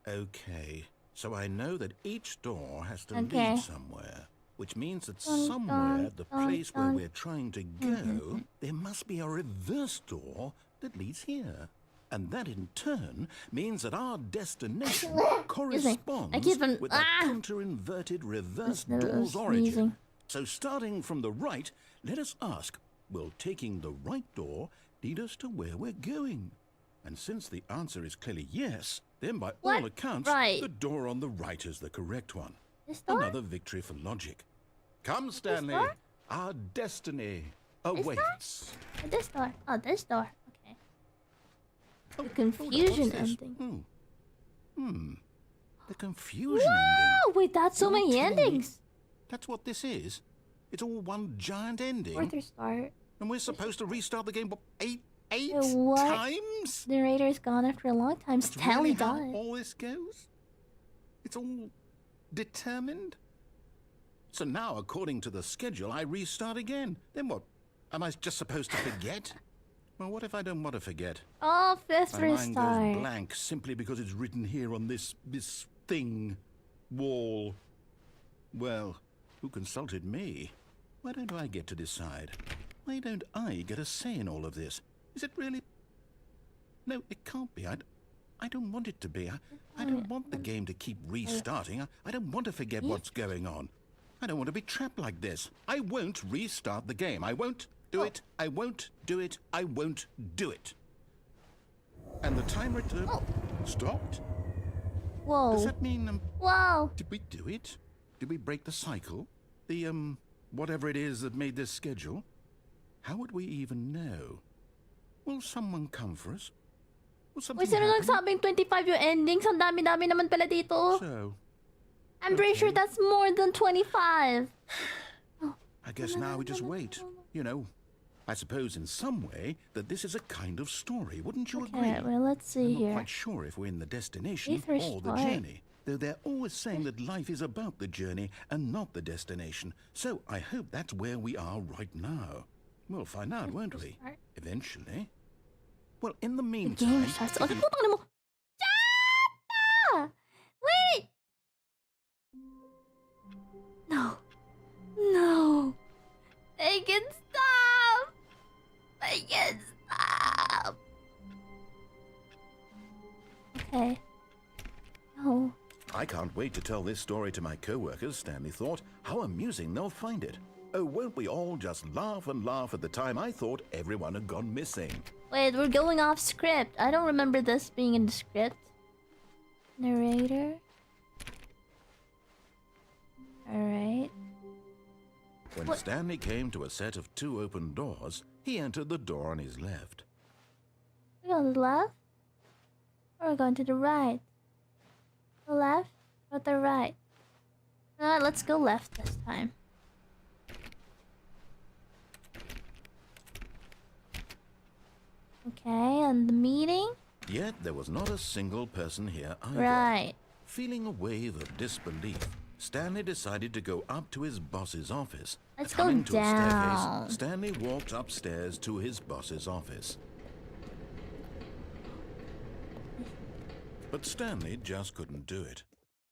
Okay, so I know that each door has to Okay. lead somewhere. Which means that Dun, somewhere, dun, the dun, place where dun. we're trying to go, there must be a reverse door that leads here. And that in turn means that our destination corresponds I keep on- with the counter-inverted reverse This is door's origin. sneezing. So starting from the right, let us ask, will taking the right door lead us to where we're going? And since the answer is clearly yes, then by What? all accounts, Right. the door on the right is the correct one. This door? Another victory for logic. Come, Stanley. door? Our destiny awaits. This door. Oh, this door. Okay. Oh, The hold on, confusion what's this? ending. The confusion ending. Oh, wait, that's so You're many telling me endings. That's what this is. It's all one giant ending. Further start. And we're supposed to restart the game what, eight what? times? Narrator's gone after a long time. That's Stanley really how died. all this goes? It's all determined? So now, according to the schedule, I restart again. Then what? Am I just supposed to forget? Well, what if I don't want to forget? Oh, fifth My mind goes restart. blank simply because it's written here on this thing, wall. Well, who consulted me? Why don't I get to decide? Why don't I get a say in all of this? Is it really? No, it can't be. I don't want it to be. I don't want the game to keep restarting. I don't want to forget what's going on. I don't want to be trapped like this. I won't restart the game. I won't do it. I won't do it. I won't do it. And the timer stopped. Whoa. Does that mean, Whoa. did we do it? Did we break the cycle? The, whatever it is that made this schedule? How would we even know? Will someone come for us? Will something Uy, sino happen? nagsabing 25 yung endings? Ang dami-dami naman pala dito. So, I'm pretty sure that's more than 25. I guess now we just wait. You know, I suppose in some way that this is a kind of story, wouldn't you agree? Okay, well, let's see I'm not here. quite sure if we're in the destination Eighth or the restart. journey, though they're always saying that life is about the journey and not the destination. So I hope that's where we are right now. We'll find out, won't we? restart. Eventually. Well, in the The meantime, game starts. if Okay, you- putang ina mo. Chata! Wait! No. No. Make it stop! I can't wait to tell this story to my co-workers, Stanley thought. How amusing they'll find it. Oh, won't we all just laugh and laugh at the time I thought everyone had gone missing. Wait, we're going off script. I don't remember this being in the script. Narrator. Alright. When What? Stanley came to a set of 2 open doors, he entered the door on his left. We go to the left? Or we're going to the right? The left or the right? Let's go left this time. Okay, and the meeting? Yet there was not a single person here either. Right. Feeling a wave of disbelief, Stanley decided to go up to his boss's office. Let's go Coming to a down. staircase, Stanley walked upstairs to his boss's office. But Stanley just couldn't do it.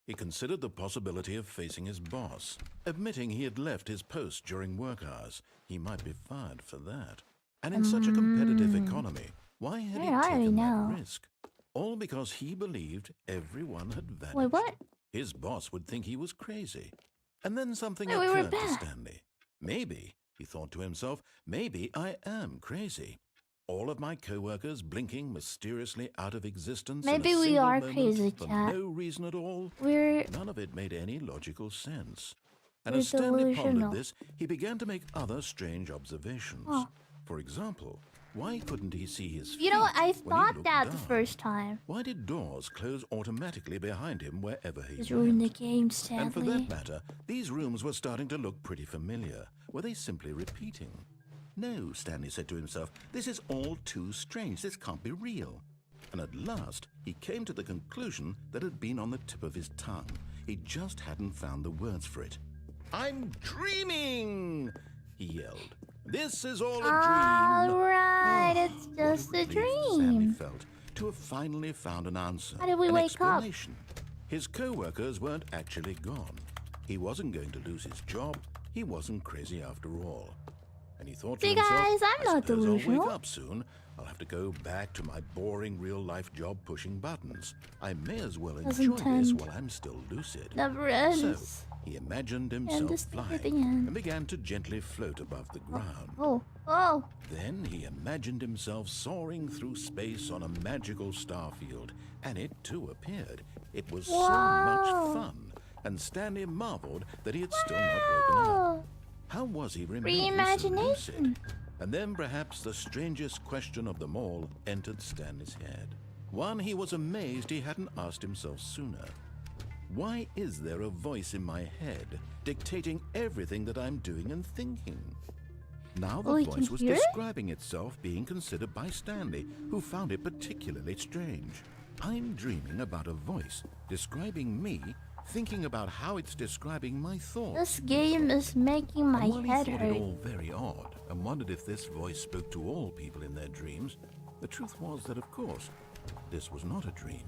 He considered the possibility of facing his boss, admitting he had left his post during work hours. He might be fired for that. And in such a competitive economy, why had he I already taken know. that risk? All because he believed everyone had vanished. Wait, what? His boss would think he was crazy. And then something Wait, we were occurred to back. Stanley. Maybe, he thought to himself, maybe I am crazy. All of my co-workers blinking mysteriously out of existence. Maybe in a we single are moment crazy, for chat. no reason at all. We're None of it made any logical sense. And We're as Stanley delusional. pondered this, he began to make other strange observations. Huh. For example, why couldn't he see his feet You know what? I when he thought looked that the down? first time. Why did doors close automatically behind him wherever he Just went? ruined the game, And for Stanley. that matter, these rooms were starting to look pretty familiar. Were they simply repeating? No, Stanley said to himself, this is all too strange. This can't be real. And at last, he came to the conclusion that had been on the tip of his tongue. He just hadn't found the words for it. I'm dreaming, he yelled. This is all a dream. Alright, Oh, it's just what a relief Stanley dream. felt to have finally found an answer. How did we an wake up? explanation. His co-workers weren't actually gone. He wasn't going to lose his job. He wasn't crazy after all. And he thought to See, himself, guys, I'm I not suppose I'll delusional. wake up soon. I'll have to go back to my boring real-life job pushing buttons. I may as well Doesn't enjoy this tend. while I'm still lucid. Never So, ends. he imagined And himself this thing at the flying end. and began to gently float above the ground. Oh, oh. Then he imagined himself soaring through space on a magical starfield, and it too appeared. It was so much Wow. fun, and Stanley marveled that he had still not woken up. Oh. How was he remaining so Reimagination. lucid? And then perhaps the strangest question of them all entered Stanley's head. One he was amazed he hadn't asked himself sooner. Why is there a voice in my head dictating everything that I'm doing and thinking? Now the Oh, you can voice was hear it? describing itself being considered by Stanley, who found it particularly strange. I'm dreaming about a voice describing me, thinking about how it's describing my thoughts. This game is making my And while he head thought hurt. it all very odd and wondered if this voice spoke to all people in their dreams, the truth was that, of course, this was not a dream.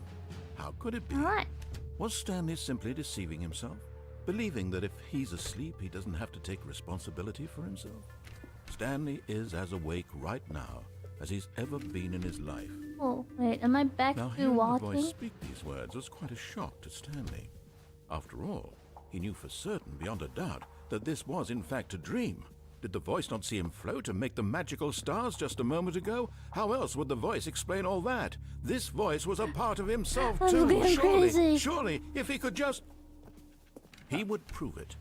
How could it be? Alright. Was Stanley simply deceiving himself, believing that if he's asleep, he doesn't have to take responsibility for himself? Stanley is as awake right now as he's ever been in his life. Oh, wait, am I back Now, to hearing the walking? voice speak these words was quite a shock to Stanley. After all, he knew for certain, beyond a doubt, that this was in fact a dream. Did the voice not see him float and make the magical stars just a moment ago? How else would the voice explain all that? This voice was a part of himself I'm too. going crazy. Surely, if he could just... He would prove it.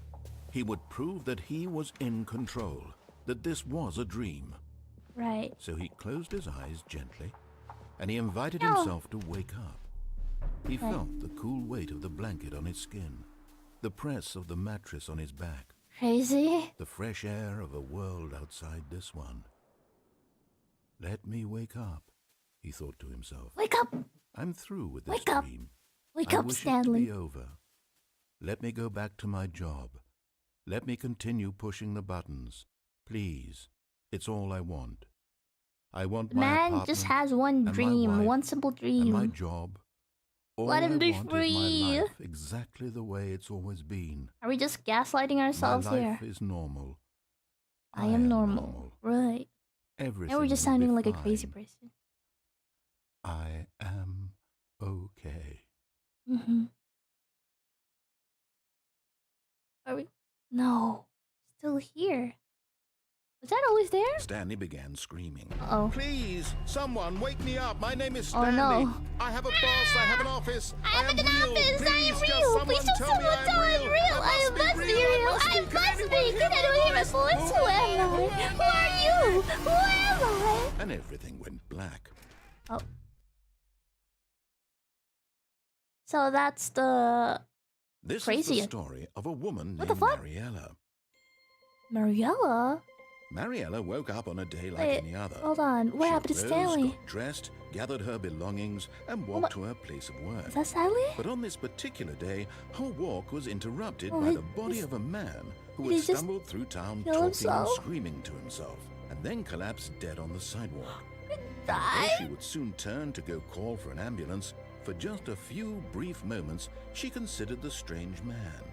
He would prove that he was in control, that this was a dream. Right. So he closed his eyes gently, and he invited No. himself to wake up. He felt the cool weight of the blanket on his skin, the press of the mattress on his back, Crazy. the fresh air of a world outside this one. Let me wake up, he thought to himself. Wake up. I'm through with this Wake up. dream. Wake I up, wish it to Stanley. be over. Let me go back to my job. Let me continue pushing the buttons. Please. It's all I want. I want The my man apartment just has one and my dream, wife one simple and my dream. job. All Let him I be want is free. my life exactly the way it's always been. Are we just gaslighting ourselves my life here? is normal. I am normal. Right. Everything Now we're just will be sounding like a crazy fine. person. I am okay. Mm-hmm. No. Still here. Was that always there? Stanley began screaming. Oh. Please, someone, wake me up. My name is Oh, Stanley. no. I have a boss. I have an office. I have an office. Please, I am just real. Please just tell me someone tell me I'm real. I must be real. I must be. Can anyone hear my voice? Who am I? Who are you? Who am I? And everything went black. Oh. So that's the This crazy. is the story of a woman What the named fuck? Mariella. Mariella? Mariella woke up on a day like Wait, any other. hold on. What She happened to rose, Stanley? got dressed, gathered her belongings, and walked to her place of work. Is that Stanley? But on this particular day, her walk was interrupted Oh, by he- the body of a man who did had he just stumbled through town kill talking himself? and screaming to himself, and then collapsed dead on the sidewalk. Though Die? she would soon turn to go call for an ambulance, for just a few brief moments, she considered the strange man.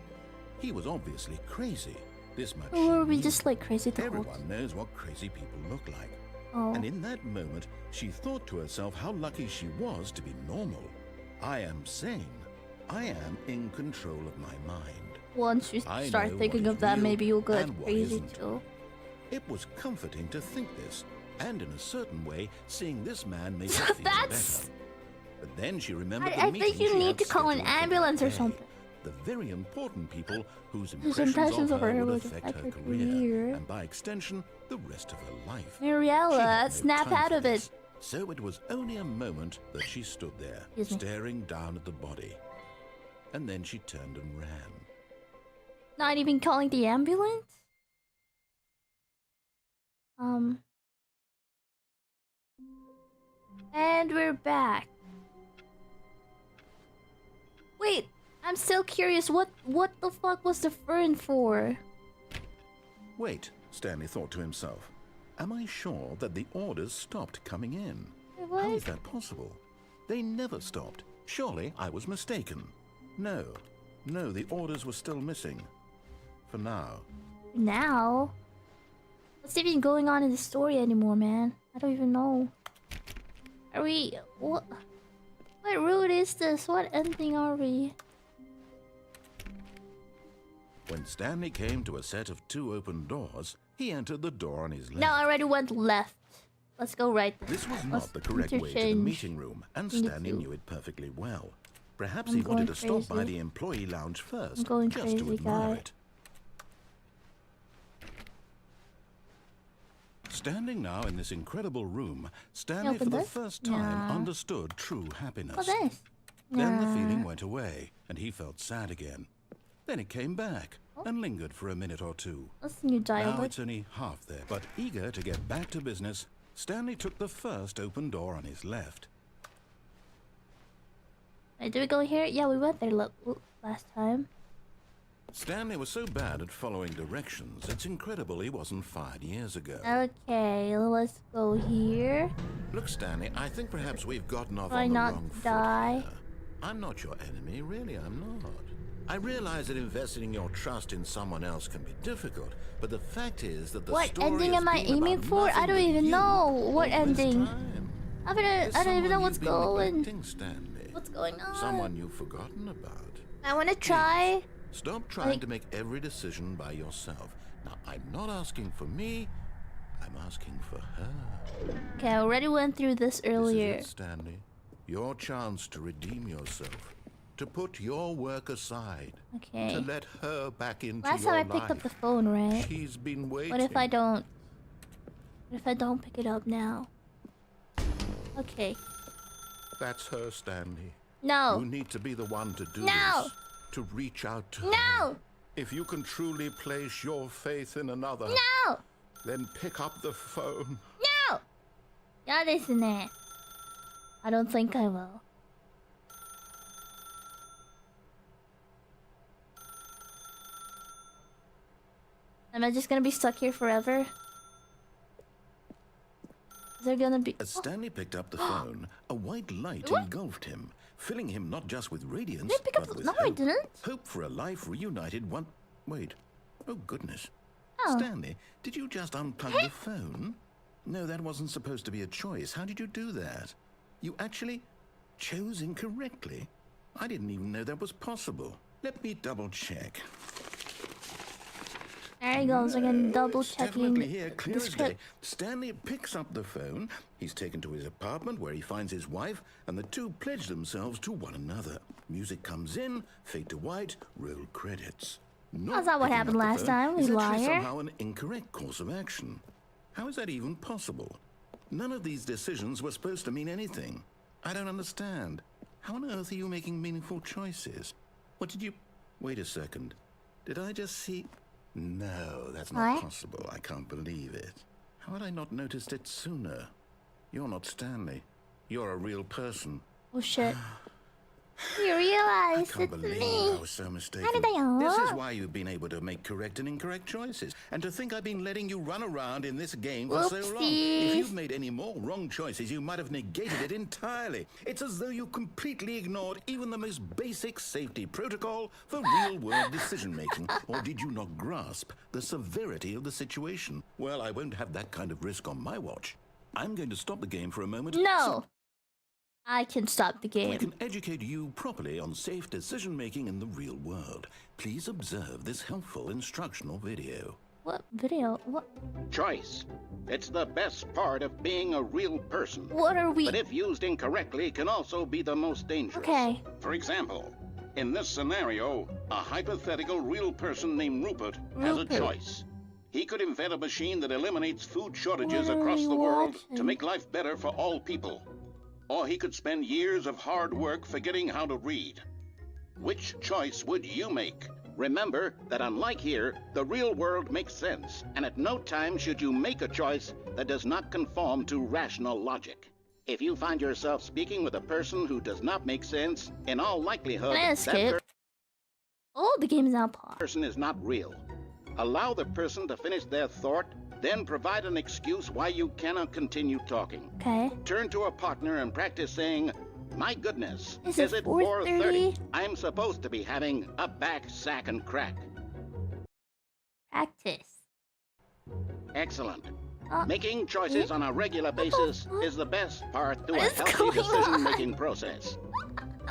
He was obviously crazy. This much Or were she we knew. just like crazy the whole Everyone knows what crazy people look like. Oh. And in that moment, she thought to herself how lucky she was to be normal. I am sane. I am in control of my mind. Once you I start know thinking what of is that, real maybe you'll get and what crazy isn't. too. It was comforting to think this, and in a certain way, seeing this man made her feel That's- better. But then she remembered the I think meeting you she need had to call an scheduled for ambulance that or day. something. The very important people whose Whose impressions of her would would affect her her career, career. and by extension, the rest of her life. She Mariella, had no snap time out for of this, it. So it was only a moment that she stood there, Excuse me. staring down at the body. And then she turned and ran. Not even calling the ambulance? And we're back. Wait, I'm still curious. What the fuck was the fern for? Wait, Stanley thought to himself. Am I sure that the orders stopped coming in? What? How is that possible? They never stopped. Surely I was mistaken. No, the orders were still missing. For now. Now? What's even going on in the story anymore, man? I don't even know. Are we... What route is this? What ending are we? When Stanley came to a set of 2 open doors, he entered the door on his left. No, I already went left. Let's go right. This was Let's not the correct way to the interchange meeting room, and between the Stanley two. knew it perfectly well. Perhaps I'm he wanted going to stop by crazy. the employee lounge first, going just to crazy, admire guy. it. Standing now in this incredible room, Stanley for open the this? first time Yeah. understood true happiness. What's this? Then the Nah. feeling went away, and he felt sad again. Then it came back, and lingered for a minute or two. What's the new Now dialogue? it's only half there, but eager to get back to business, Stanley took the first open door on his left. Wait, did we go here? Yeah, we went there last time. Stanley was so bad at following directions, it's incredible he wasn't fired years ago. Okay, let's go here. Look, Stanley, I think perhaps we've gotten off Why on the not wrong foot die? here. I'm not your enemy, really, I'm not. I realize that investing your trust in someone else can be difficult, but the fact is that the What story ending has am I been aiming about for? I nothing don't but even you know what all this ending. time. I There's don't even know someone what's you've been going. neglecting, Stanley. What's going on? Someone you've forgotten about. I want to try. Stop trying Like- to make every decision by yourself. Now, I'm not asking for me, I'm asking for her. Okay, I already went through this earlier. This is it, Stanley. Your chance to redeem yourself. To put your work aside. Okay. To let her back into Last your time I life. picked up the phone, right? She's been waiting. What if I don't? What if I don't pick it up now? Okay. That's her, Stanley. No. You need to be the one to do No. this. To reach out to her. No. If you can truly place your faith in another, No. then pick up the phone. No. やですね. I don't think I will. Am I just gonna be stuck here forever? Is there gonna be... As Stanley picked up the phone, a white light What? engulfed him, filling him not just with radiance, Did I pick up but the... with No, I hope. didn't. Hope for a life reunited one... Wait. Oh, goodness. Oh. Stanley, did you just unplug the phone? No, that wasn't supposed to be a choice. How did you do that? You actually chose incorrectly? I didn't even know that was possible. Let me double check. There he goes again, double It's checking definitely here, clear the as day. script. Stanley picks up the phone. He's taken to his apartment where he finds his wife, and the two pledge themselves to one another. Music comes in, fade to white, roll credits. How's that what Picking happened up the last phone time, is you actually liar? somehow an incorrect course of action. How is that even possible? None of these decisions were supposed to mean anything. I don't understand. How on earth are you making meaningful choices? What did you... Wait a second. Did I just see... No, that's not What? possible. I can't believe it. How had I not noticed it sooner? You're not Stanley. You're a real person. Oh shit. You I realize can't it's believe me. I was so mistaken. 誰だよ。 This is why you've been able to make correct and incorrect choices. And to think I've been letting you run around in this game for so long. Whoopsies. If you'd made any more wrong choices, you might have negated it entirely. It's as though you completely ignored even the most basic safety protocol for real-world decision-making. Or did you not grasp the severity of the situation? Well, I won't have that kind of risk on my watch. I'm going to stop the game for a moment. No. I can stop the So I game. can educate you properly on safe decision-making in the real world. Please observe this helpful instructional video. What video? What? Choice. It's the best part of being a real person. What are we? But if used incorrectly, can also be the most dangerous. Okay. For example, in this scenario, a hypothetical real person named Rupert has a Rupert. choice. He could invent a machine that eliminates food shortages What are across we the world watching? to make life better for all people. Or he could spend years of hard work forgetting how to read. Which choice would you make? Remember that unlike here, the real world makes sense, and at no time should you make a choice that does not conform to rational logic. If you find yourself speaking with a person who does not make sense, in all likelihood, Can I that escape? Oh, the game is now paused. person is not real. Allow the person to finish their thought, then provide an excuse why you cannot continue talking. Okay. Turn to a partner and practice saying, "My goodness, Is it 4:30? I'm supposed to be having a back, sack, and crack." Practice. Excellent. Uh, Making choices on a regular basis is the best part to a What is healthy going decision-making process.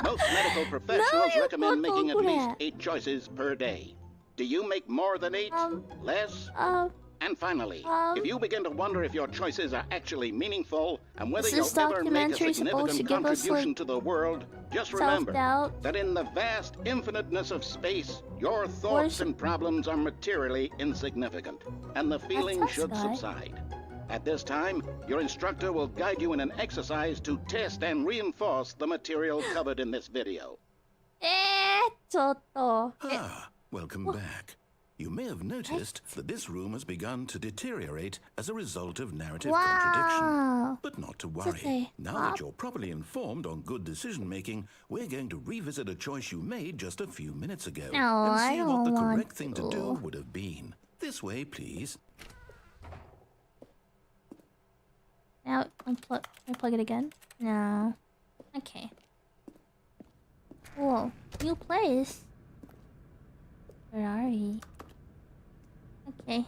Most medical professionals No, recommend no, making at no, least no. 8 choices per day. Do you make more than 8? Less? And finally, if you begin to wonder if your choices are actually meaningful and whether Is you'll this ever make a documentary supposed to significant give us, contribution like, to the world, just remember self-doubt? that in the vast infiniteness of space, your thoughts and problems are materially insignificant, and the feeling tough, should Sky. subside. At this time, your instructor will guide you in an exercise to test and reinforce the material covered in this video. ちょっと。 Ah, welcome back. You may have noticed that this room has begun to deteriorate as a result of narrative contradiction. Wow. But not to okay. worry. Now Pop. that you're properly informed on good decision-making, we're going to revisit a choice you made just a few minutes ago No, and I see what the don't want correct thing to do to. would have been. This way, please. Now, can I plug it again? No. Okay. Cool. New place. Where are we? Okay.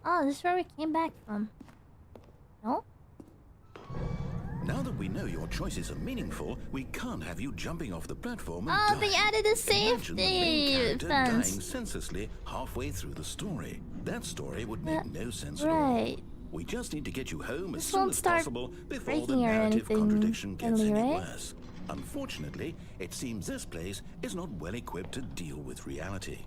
Oh, this is where we came back from. No? Now that we know your choices are meaningful, we can't have you jumping off the platform and Oh, dying. they added a Imagine the main safety character dying fence. senselessly halfway through the story. That story would make no sense at all. Right. We just need to get you home as This soon won't as start possible before the breaking or narrative anything contradiction gets early, any right? worse. Unfortunately, it seems this place is not well equipped to deal with reality.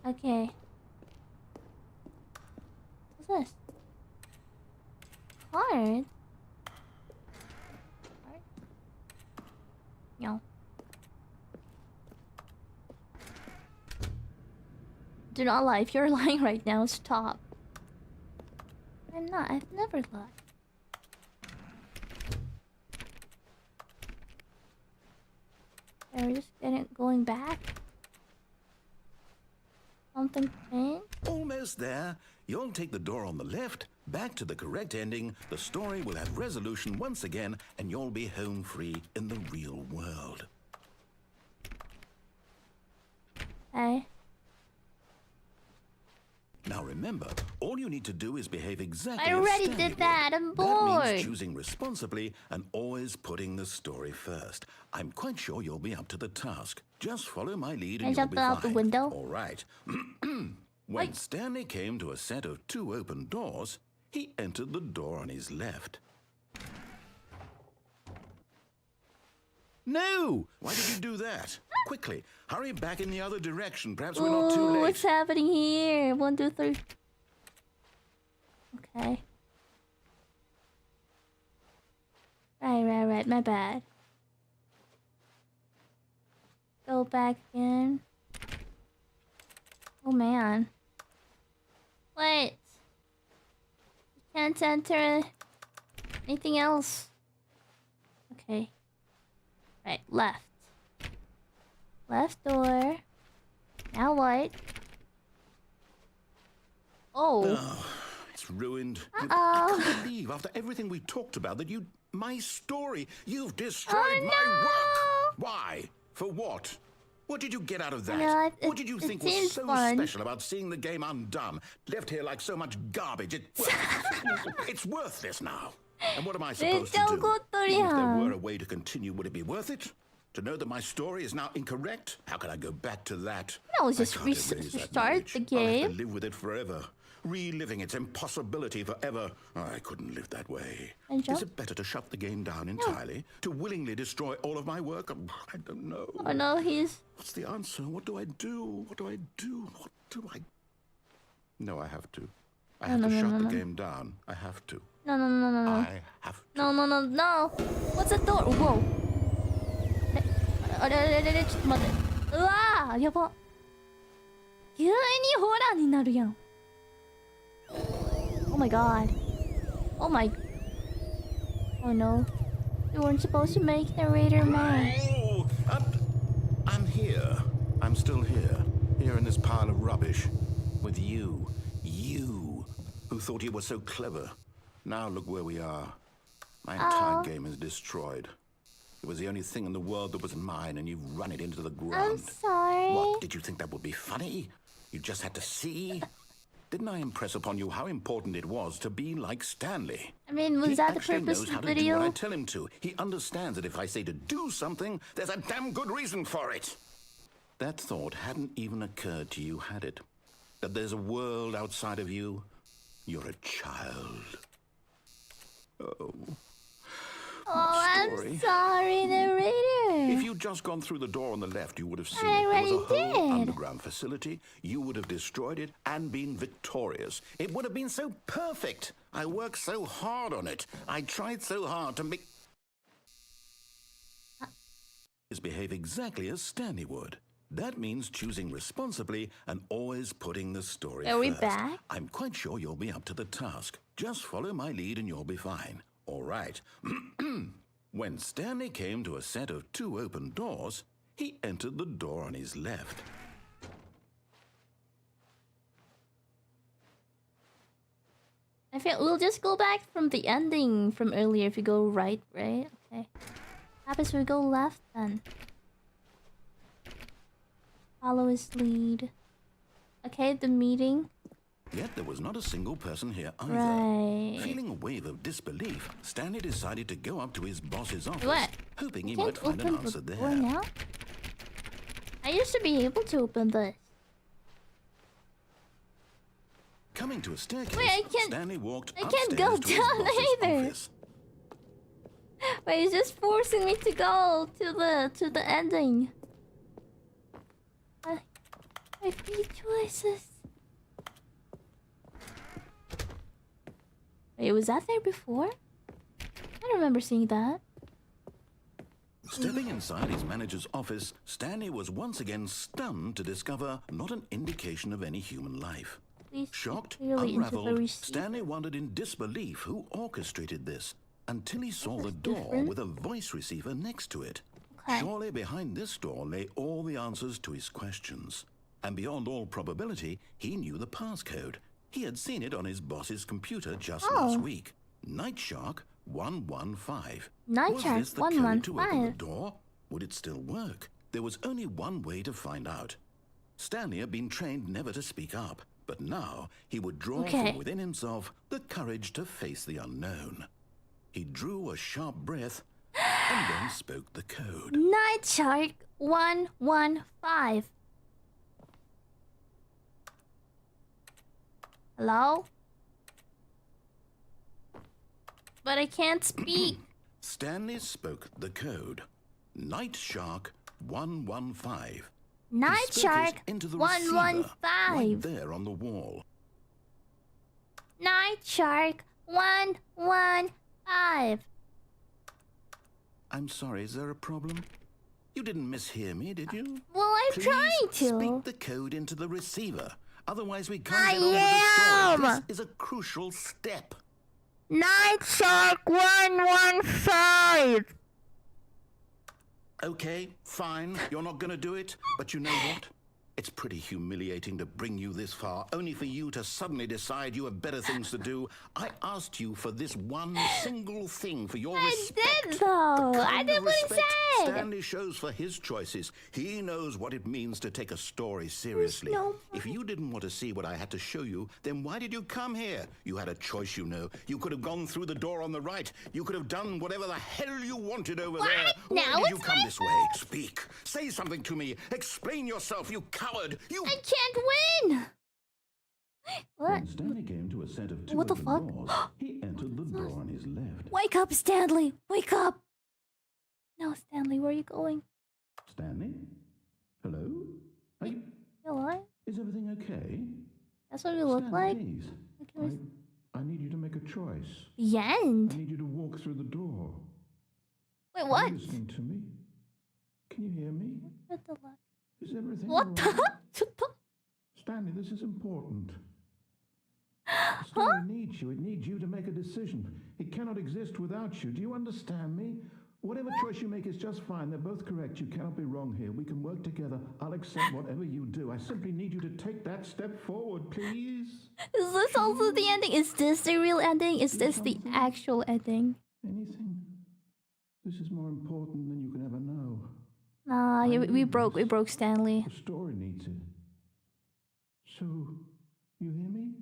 Okay. What's this? Card? Card? No. Do not lie. If you're lying right now, stop. I'm not. I've never lied. Are we just going back? Something changed? Almost there. You'll take the door on the left, back to the correct ending, the story will have resolution once again, and you'll be home free in the real world. Hey. Now remember, Remember, all you need to do is behave exactly I as already Stanley did that. would. I'm That bored. means choosing responsibly and always putting the story first. I'm quite sure you'll be up to the task. Just follow my lead Can I and you'll jump be out the fine. window? All right. When Stanley came to a set of 2 open doors, he entered the door on his left. No! Why did you do that? Quickly, hurry back in the other direction. Perhaps we're not too Ooh, late. what's happening here? 1, 2, 3. Okay. Right. My bad. Go back again. Oh man. What? You can't enter anything else. Okay. Right, left. Left door. Now what? Oh. Oh, it's ruined. I Uh-oh. can't believe after everything we talked about that you... My story. You've destroyed Oh, my work. no. Why? For what? What did you get out of that? No, What did you think was seems so fun. special about seeing the game undone? Left here like so much garbage. It's worthless now. And what am I supposed to do? Even if there were a way to continue, would it be worth it? To know that my story is now incorrect? How can I go back to that? No, I just can't erase that restart knowledge. the I'll have game. to live with it forever. Reliving its impossibility forever. I couldn't live that way. And Is jump? it better to shut the game down entirely? To willingly destroy all of my work? I don't know. Oh no, he's... What's the answer? What do I do? What do I do? What do I... No, I have to. I have to shut the game down. I have to. No. I have to. No. What's the door? Whoa. あれ、ちょっと待って。うわー、やば。急にホラーになるやん。Oh my god. Oh my... Oh no. You weren't supposed to make narrator mad. Oh, I'm here. I'm still here. Here in this pile of rubbish. With you. You. Who thought you were so clever. Now look where we are. My entire game is destroyed. It was the only thing in the world that was mine, and you've run it into the I'm ground. sorry. What, did you think that would be funny? You just had to see? Didn't I impress upon you how important it was to be like Stanley? I mean, was He that the actually purpose knows of how the to do what I video? tell him to. He understands that if I say to do something, there's a damn good reason for it. That thought hadn't even occurred to you, had it? That there's a world outside of you? You're a child. Oh. Oh, story. I'm sorry, narrator. If you'd just gone through the door on the left, you would have seen I it. There was a already whole did. underground facility. You would have destroyed it and been victorious. It would have been so perfect. I worked so hard on it. I tried so hard to make... behave exactly as Stanley would. That means choosing responsibly and always putting the story Are we first. back? I'm quite sure you'll be up to the task. Just follow my lead and you'll be fine. All right. When Stanley came to a set of 2 open doors, he entered the door on his left. I feel we'll just go back from the ending from earlier if you go right? Okay. Happens we go left then. Follow his lead. Okay, the meeting. Yet there was not a single person here either. Right. Feeling a wave of disbelief, Stanley decided to go up to his boss's office, What? hoping he Can't might find an open answer the door there. now? I used to be able to open this. Coming to a staircase, Wait, I can't- Stanley walked I upstairs can't go to his down boss's either. office. But he's just forcing me to go to the ending. My few choices. Wait, was that there before? I don't remember seeing that. Stepping inside his manager's office, Stanley was once again stunned to discover not an indication of any human life. Please Shocked, clearly into the unraveled, receipt. Stanley wondered in disbelief who orchestrated this until he saw the That's door different. with a voice receiver next to it. Okay. Surely behind this door lay all the answers to his questions. And beyond all probability, he knew the passcode. He had seen it on his boss's computer just last week. Night Shark 115. Night Was Shark this the code to open the 115? door? Would it still work? There was only one way to find out. Stanley had been trained never to speak up, But now he would draw from within himself the courage to face the unknown. He drew a sharp breath and then spoke the code. Night Shark 115. Hello? But I can't speak. Stanley spoke the code. Night Shark 115. Night Shark into the 115. Right there on the wall. Night Shark 115. I'm sorry, is there a problem? You didn't mishear me, did you? Well, I'm Please trying to. speak the code into the receiver. Otherwise, we can't get on I with the story. am. This is a crucial step. Night Shark 115. Okay, fine. You're not going to do it. But you know what? It's pretty humiliating to bring you this far, only for you to suddenly decide you have better things to do. I asked you for this one single thing, for your respect. I did, though. The I kind did of what he respect said. Stanley shows for his choices. He knows what it means to take a story seriously. no If you didn't want to see what I had to show you, then why did you come here? You had a choice, you know. You could have gone through the door on the right. You could have done whatever the hell you wanted over there. Now Why did you it's come my this way? Speak. Say something to me. Explain yourself, you coward. You... I can't win. What? When Stanley came to a set of two What the open fuck? doors, he entered the door on his left. Wake up, Stanley. Wake up. No, Stanley, where are you going? Stanley? Hello? Are you... You alive? Is everything okay? That's what we look Stanley, like. please. Look at us. I need you to make a choice. The I end. need you to walk through the door. Wait, Are what? you listening to me? Can you hear me? What the fuck? Is everything What all the? right? What the? Stanley, this is important. The story needs you. It needs you to make a decision. It cannot exist without you. Do you understand me? Whatever choice you make is just fine. They're both correct. You cannot be wrong here. We can work together. I'll accept whatever you do. I simply need you to take that step forward, please. Is this also the ending? Is this the real ending? Is this the actual ending? Anything? This is more important than you can ever know. Nah, we broke Stanley. The story needs it. So, you hear me?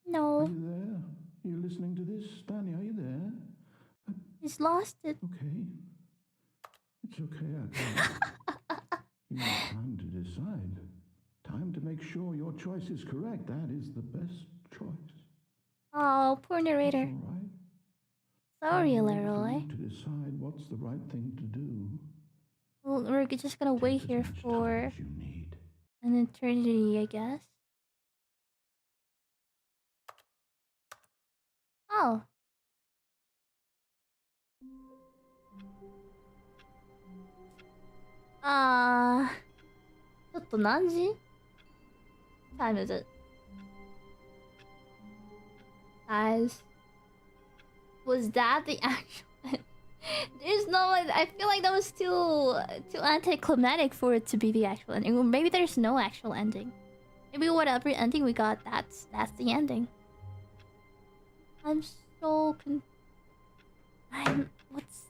Are No, you there? Are you listening to this? Stanley, are you there? he's lost it. Okay. It's okay, you have time to decide. Time to make sure your choice is correct. That is the best choice. Oh, poor It's narrator. all right. Sorry, I'll wait for Leroy. you to decide what's the right thing to do. Well, we're just gonna Take wait as here much time for as you need. an eternity, I guess. Oh. What time is it? Guys, was that the actual? There's no. I feel like that was too anticlimactic for it to be the actual ending. Or maybe there's no actual ending. Maybe whatever ending we got, that's the ending. I'm so what's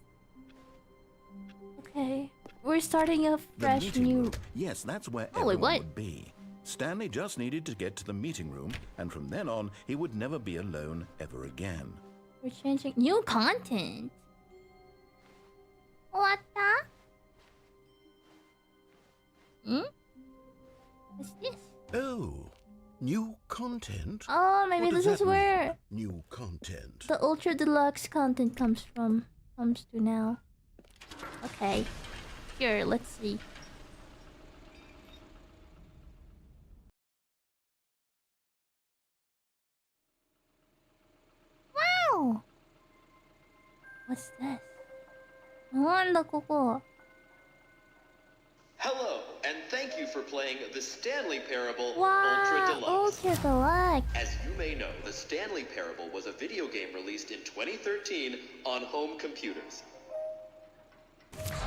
okay? We're starting a The fresh meeting new. room. Yes, that's where Holy everyone what? would be. Stanley just needed to get to the meeting room, and from then on, he would never be alone ever again. We're changing new content. What the? What's this? Oh, new content? Oh, maybe What does this is that mean? where New content. the ultra deluxe content comes to now. Okay. Here, let's see. Wow! What's this? なんだここ? Hello, and thank you for playing the Stanley Parable Wow! Ultra Deluxe. Ultra deluxe. As you may know, the Stanley Parable was a video game released in 2013 on home computers.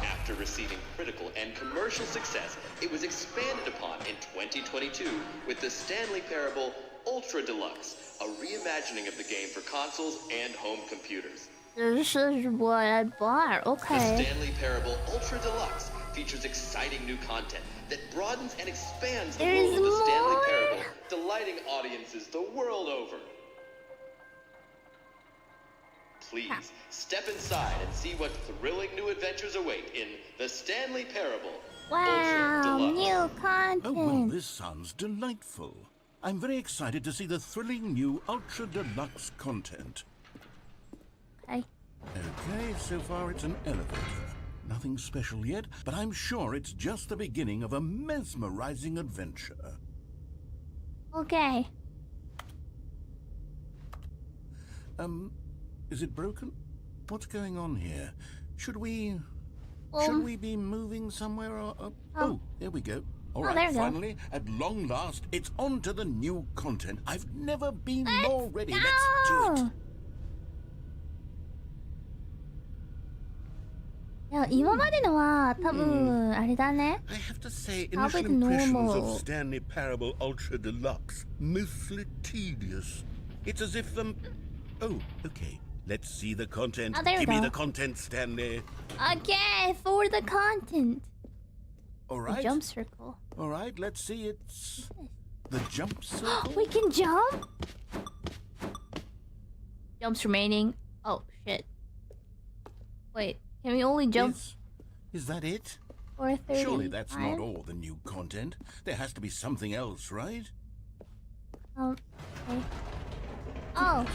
After receiving critical and commercial success, it was expanded upon in 2022 with the Stanley Parable Ultra Deluxe, a reimagining of the game for consoles and home computers. This is what I bought. The Okay. Stanley Parable Ultra Deluxe features exciting new content that broadens and expands the There's world of the Stanley more? Parable, delighting audiences the world over. Please, step inside and see what thrilling new adventures await in The Stanley Parable Wow, Ultra Deluxe. new content. Oh, well, this sounds delightful. I'm very excited to see the thrilling new Ultra Deluxe content. Okay. Okay, so far it's an elevator. Nothing special yet, but I'm sure it's just the beginning of a mesmerizing adventure. Okay. Is it broken? What's going on here? Should we be moving somewhere or... Oh, there we go. All there right, we go. finally, at long last, it's on to the new content. I've never been more ready. Go! Let's do it. いや、今までのは多分あれだね。 I have to say, Probably initial impressions normal. of Stanley Parable Ultra Deluxe, mostly tedious. It's as if, Oh, okay. Let's see the content. Oh, there we Give me go. the content, Stanley. Okay, for the content. All The right. jump circle. All right, let's see. It's the jump circle. We can jump? Jumps remaining. Oh, shit. Wait, can we only jump Is that it? for 30? Surely that's not all the new content. There has to be something else, right? Okay. Oh,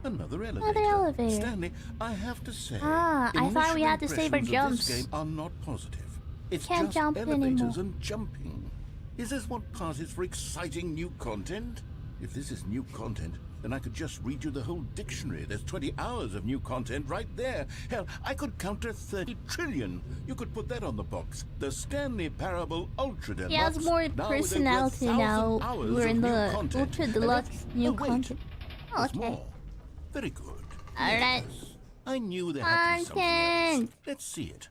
Another elevator. Another elevator. Stanley, I have to say, I thought we initial had to save our impressions of jumps. This game are not positive. It's Can't just jump elevators anymore. and jumping. Is this what passes for exciting new content? If this is new content, then I could just read you the whole dictionary. There's 20 hours of new content right there. Hell, I could count to 30 trillion. You could put that on the box. The Stanley Parable Ultra Deluxe. he has more now with over personality 1,000 now. hours We're of in new the content. Ultra And Deluxe that's- new wait. content. Oh, There's okay. more. Very good. Alright. Yes. I knew there had to be something else. Content. Let's see it.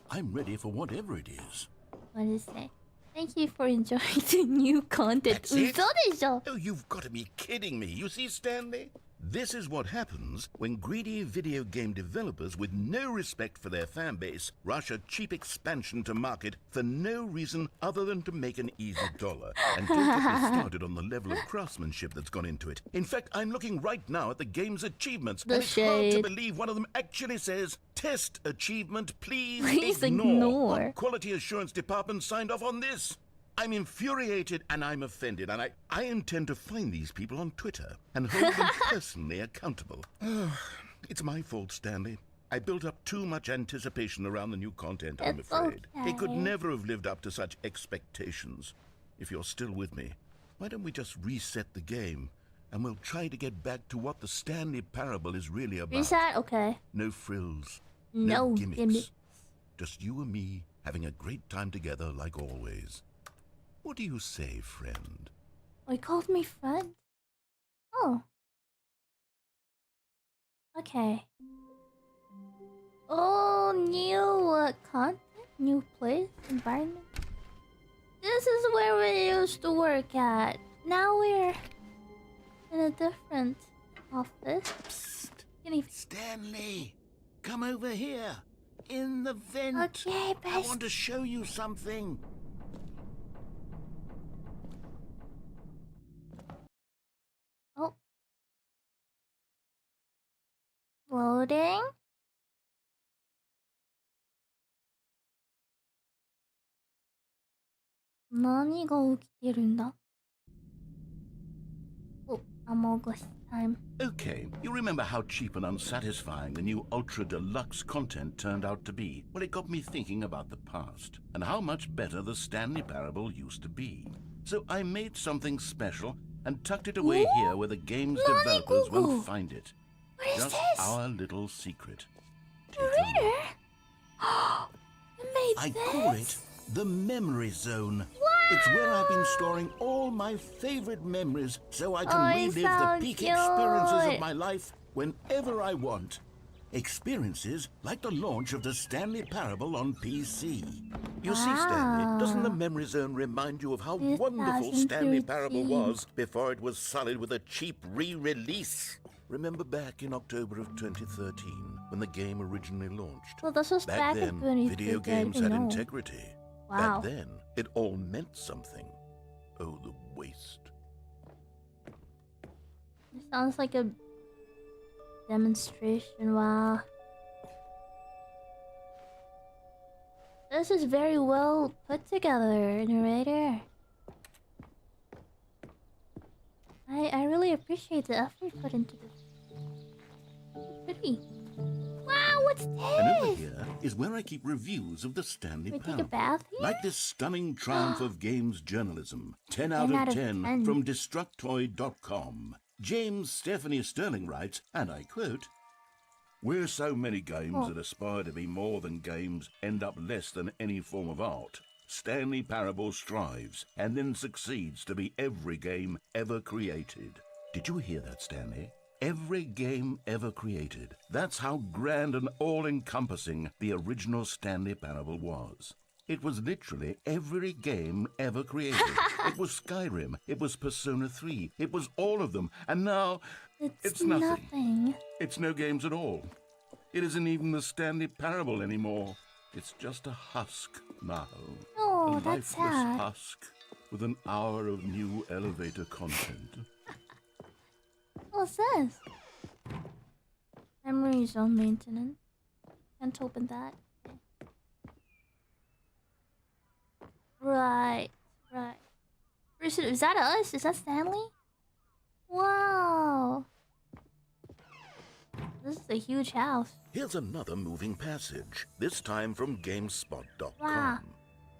I'm ready for whatever it is. What does it say? Thank you for enjoying the new content. That's it? 嘘でしょ? Oh, you've got to be kidding me. You see, Stanley? This is what happens when greedy video game developers with no respect for their fan base rush a cheap expansion to market for no reason other than to make an easy dollar and don't get me started on the level of craftsmanship that's gone into it. In fact, I'm looking right now at the game's achievements The and it's hard to shade. believe one of them actually says, "Test achievement, please, Please ignore." ignore. What quality assurance department signed off on this? I'm infuriated and I'm offended, and I intend to find these people on Twitter and hold them personally accountable. It's my fault, Stanley. I built up too much anticipation around the new content, I'm It's afraid. It could okay. never have lived up to such expectations. If you're still with me, why don't we just reset the game and we'll try to get back to what the Stanley Parable is really about. Reset? Okay. No frills, No gimmicks. gimmicks. Just you and me having a great time together like always. What do you say, friend? Oh, he called me friend? Oh. Okay. Oh, new content? New place? Environment? This is where we used to work at. Now we're in a different office. Psst. Can you... Stanley, come over here. In the vent. Okay, I best. want to show you something. Oh. Loading. Nani ga ukiteruんだ? Oh, Among Us time. Okay, you remember how cheap and unsatisfying the new Ultra Deluxe content turned out to be? Well, it got me thinking about the past and how much better the Stanley Parable used to be. So I made something special and tucked it away here where the game's Nani developers Google? won't find it. What is Just this? our little secret. Take A a look. reader? You made I this? call it the Memory Zone. It's where I've been storing all my favorite memories so I can Oh, it's relive the so peak experiences cute. of my life whenever I want. Experiences like the launch of the Stanley Parable on PC. You see, Stanley, doesn't the Wow. Memory Zone remind you of how wonderful Stanley Parable 2013. was before it was sullied with a cheap re-release? Remember back in October of 2013 when the game originally launched? Well, this was back in then, video 2013, games had no. integrity. Wow. Back then, it all meant something. Oh, the waste. It sounds like a demonstration. Wow. This is very well put together, narrator. I really appreciate the effort put into this. Pretty. Wow, what's And over this? here is where I keep reviews of the Stanley Can we take a Parable. bath here? Like this stunning triumph of games journalism. 10 out 10 of out of 10 10. from Destructoid.com. James Stephanie Sterling writes, and I quote, "Where so many games that aspire to be more than games end up less than any form of art, Stanley Parable strives and then succeeds to be every game ever created." Did you hear that, Stanley? Every game ever created. That's how grand and all-encompassing the original Stanley Parable was. It was literally every game ever created. It was Skyrim. It was Persona 3. It was all of them. And now, it's nothing. It's no games at all. It isn't even the Stanley Parable anymore. It's just a husk now. Oh, A that's lifeless sad. husk with an hour of new elevator content. What's this? Memory zone maintenance. Can't open that. Okay. Right. Is that us? Is that Stanley? Wow. This is a huge house. Here's another moving passage, this time from GameSpot.com. Wow.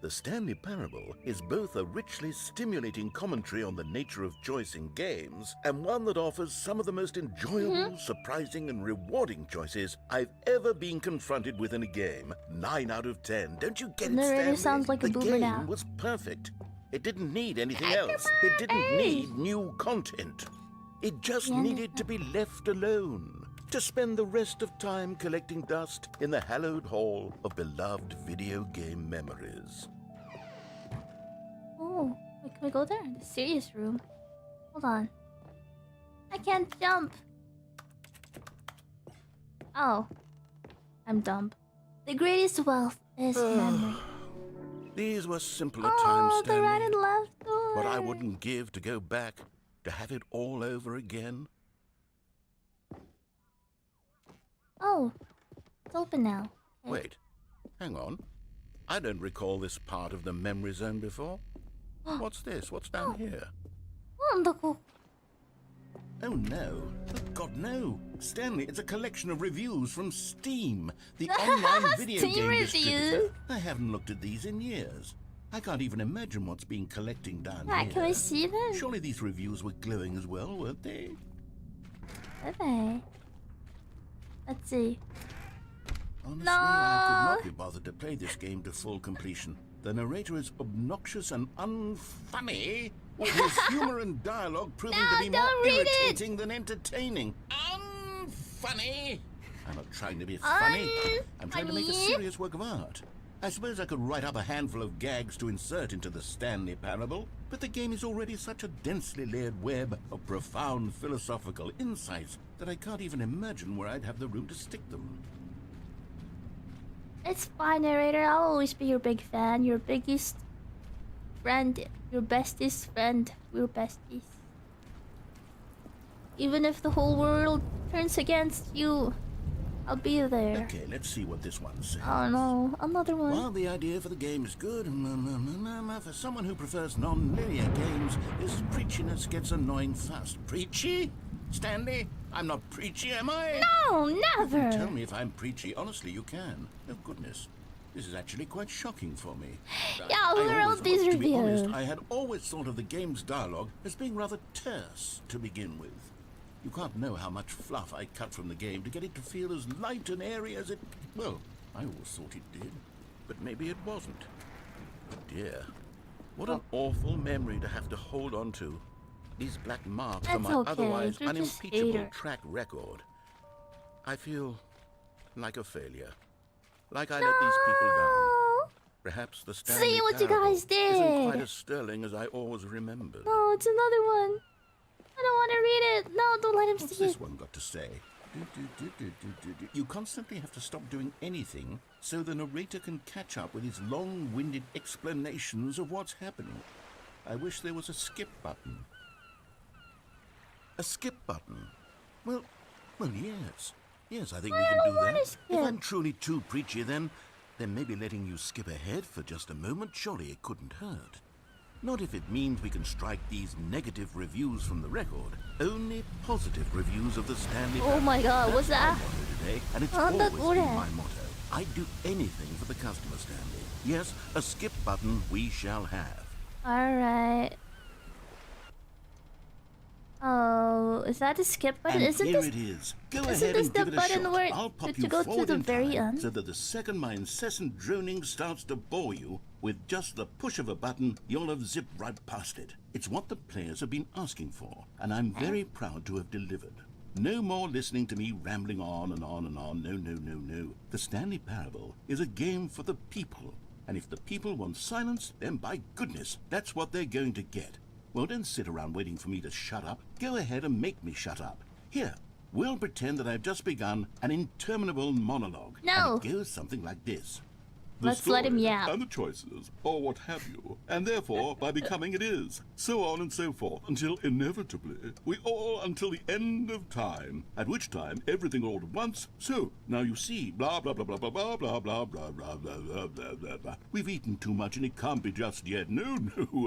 The Stanley Parable is both a richly stimulating commentary on the nature of choice in games and one that offers some of the most enjoyable, surprising, and rewarding choices I've ever been confronted with in a game. 9 out of 10. Don't you get The it, narrator Stanley? sounds like a the boomer game now. was perfect. It didn't need anything else. It didn't need new content. It just needed to be left alone. To spend the rest of time collecting dust in the hallowed hall of beloved video game memories. Oh, wait, can we go there? The serious room. Hold on. I can't jump. Oh. I'm dumb. The greatest wealth is memory. These were simpler times, Oh, the Stanley. right and left door. What I wouldn't give to go back, to have it all over again. Oh, it's open now. Okay. Wait, hang on. I don't recall this part of the memory zone before. What's this? What's down here? Wonderful. Oh no. Oh, God, no. Stanley, it's a collection of reviews from Steam, the online video Steam game reviews? distributor. I haven't looked at these in years. I can't even imagine what's been collecting down Right, here. can we see them? Surely these reviews were glowing as well, weren't they? Okay. Let's see. Honestly, No. I could not be bothered to play this game to full completion. The narrator is obnoxious and unfunny, with his humor and dialogue proving to be more don't read it. irritating than entertaining. Unfunny! I'm not trying to be funny. I'm trying to make a Unfunny. serious work of art. I suppose I could write up a handful of gags to insert into the Stanley Parable, but the game is already such a densely layered web of profound philosophical insights that I can't even imagine where I'd have the room to stick them. It's fine, narrator. I'll always be your big fan, your biggest friend, your bestest friend. We're besties. Even if the whole world turns against you, I'll be there. Okay, let's see what this one says. Oh no, another one. While the idea for the game is good, for someone who prefers non-linear games, this preachiness gets annoying fast. Preachy? Stanley? I'm not preachy, am I? No, never. Tell me if I'm preachy. Honestly, you can. Oh, goodness. This is actually quite shocking for me. Yeah, who wrote these To be honest, reviews? I had always thought of the game's dialogue as being rather terse to begin with. You can't know how much fluff I cut from the game to get it to feel as light and airy as it... Well, I always thought it did. But maybe it wasn't. Oh dear. What an awful memory to have to hold on to. These black marks on That's my okay, otherwise you're just unimpeachable hater. track record. I feel like a failure. Like I let these people down. Oh, Perhaps the Stanley see what you Parable guys isn't did. quite as sterling as I always remembered. no, it's another one. I don't want to read it. No, don't let him What's see this it. one got to say? You constantly have to stop doing anything so the narrator can catch up with his long-winded explanations of what's happening. I wish there was a skip button. A skip button? Well, yes. Yes, I think we can do that. If I'm truly too preachy, then maybe letting you skip ahead for just a moment, surely it couldn't hurt. Not if it means we can strike these negative reviews from the record. Only positive reviews of the Stanley Parable. Oh my god, what's that? That's my motto today, and it's always been my motto. I'd do anything for the customer, Stanley. Yes, a skip button we shall have. Alright. Oh, is that the skip button? And Isn't here this... it is. Go Isn't ahead this and the give it a button shot. where I'll pop to you go to forward the in very time end? so that the second my incessant droning starts to bore you, with just the push of a button, you'll have zipped right past it. It's what the players have been asking for, and I'm very proud to have delivered. No more listening to me rambling on and on and on. No. The Stanley Parable is a game for the people, and if the people want silence, then by goodness, that's what they're going to get. Well, don't sit around waiting for me to shut up. Go ahead and make me shut up. Here, we'll pretend that I've just begun an interminable monologue. No. And it goes something like this. Let's let him yap. And the choices, or what have you, and therefore, by becoming it is, so on and so forth, until inevitably, we all until the end of time, at which time everything all at once, so, now you see, blah blah blah blah blah blah blah blah blah blah blah blah blah blah blah. We've eaten too much and it can't be just yet, no,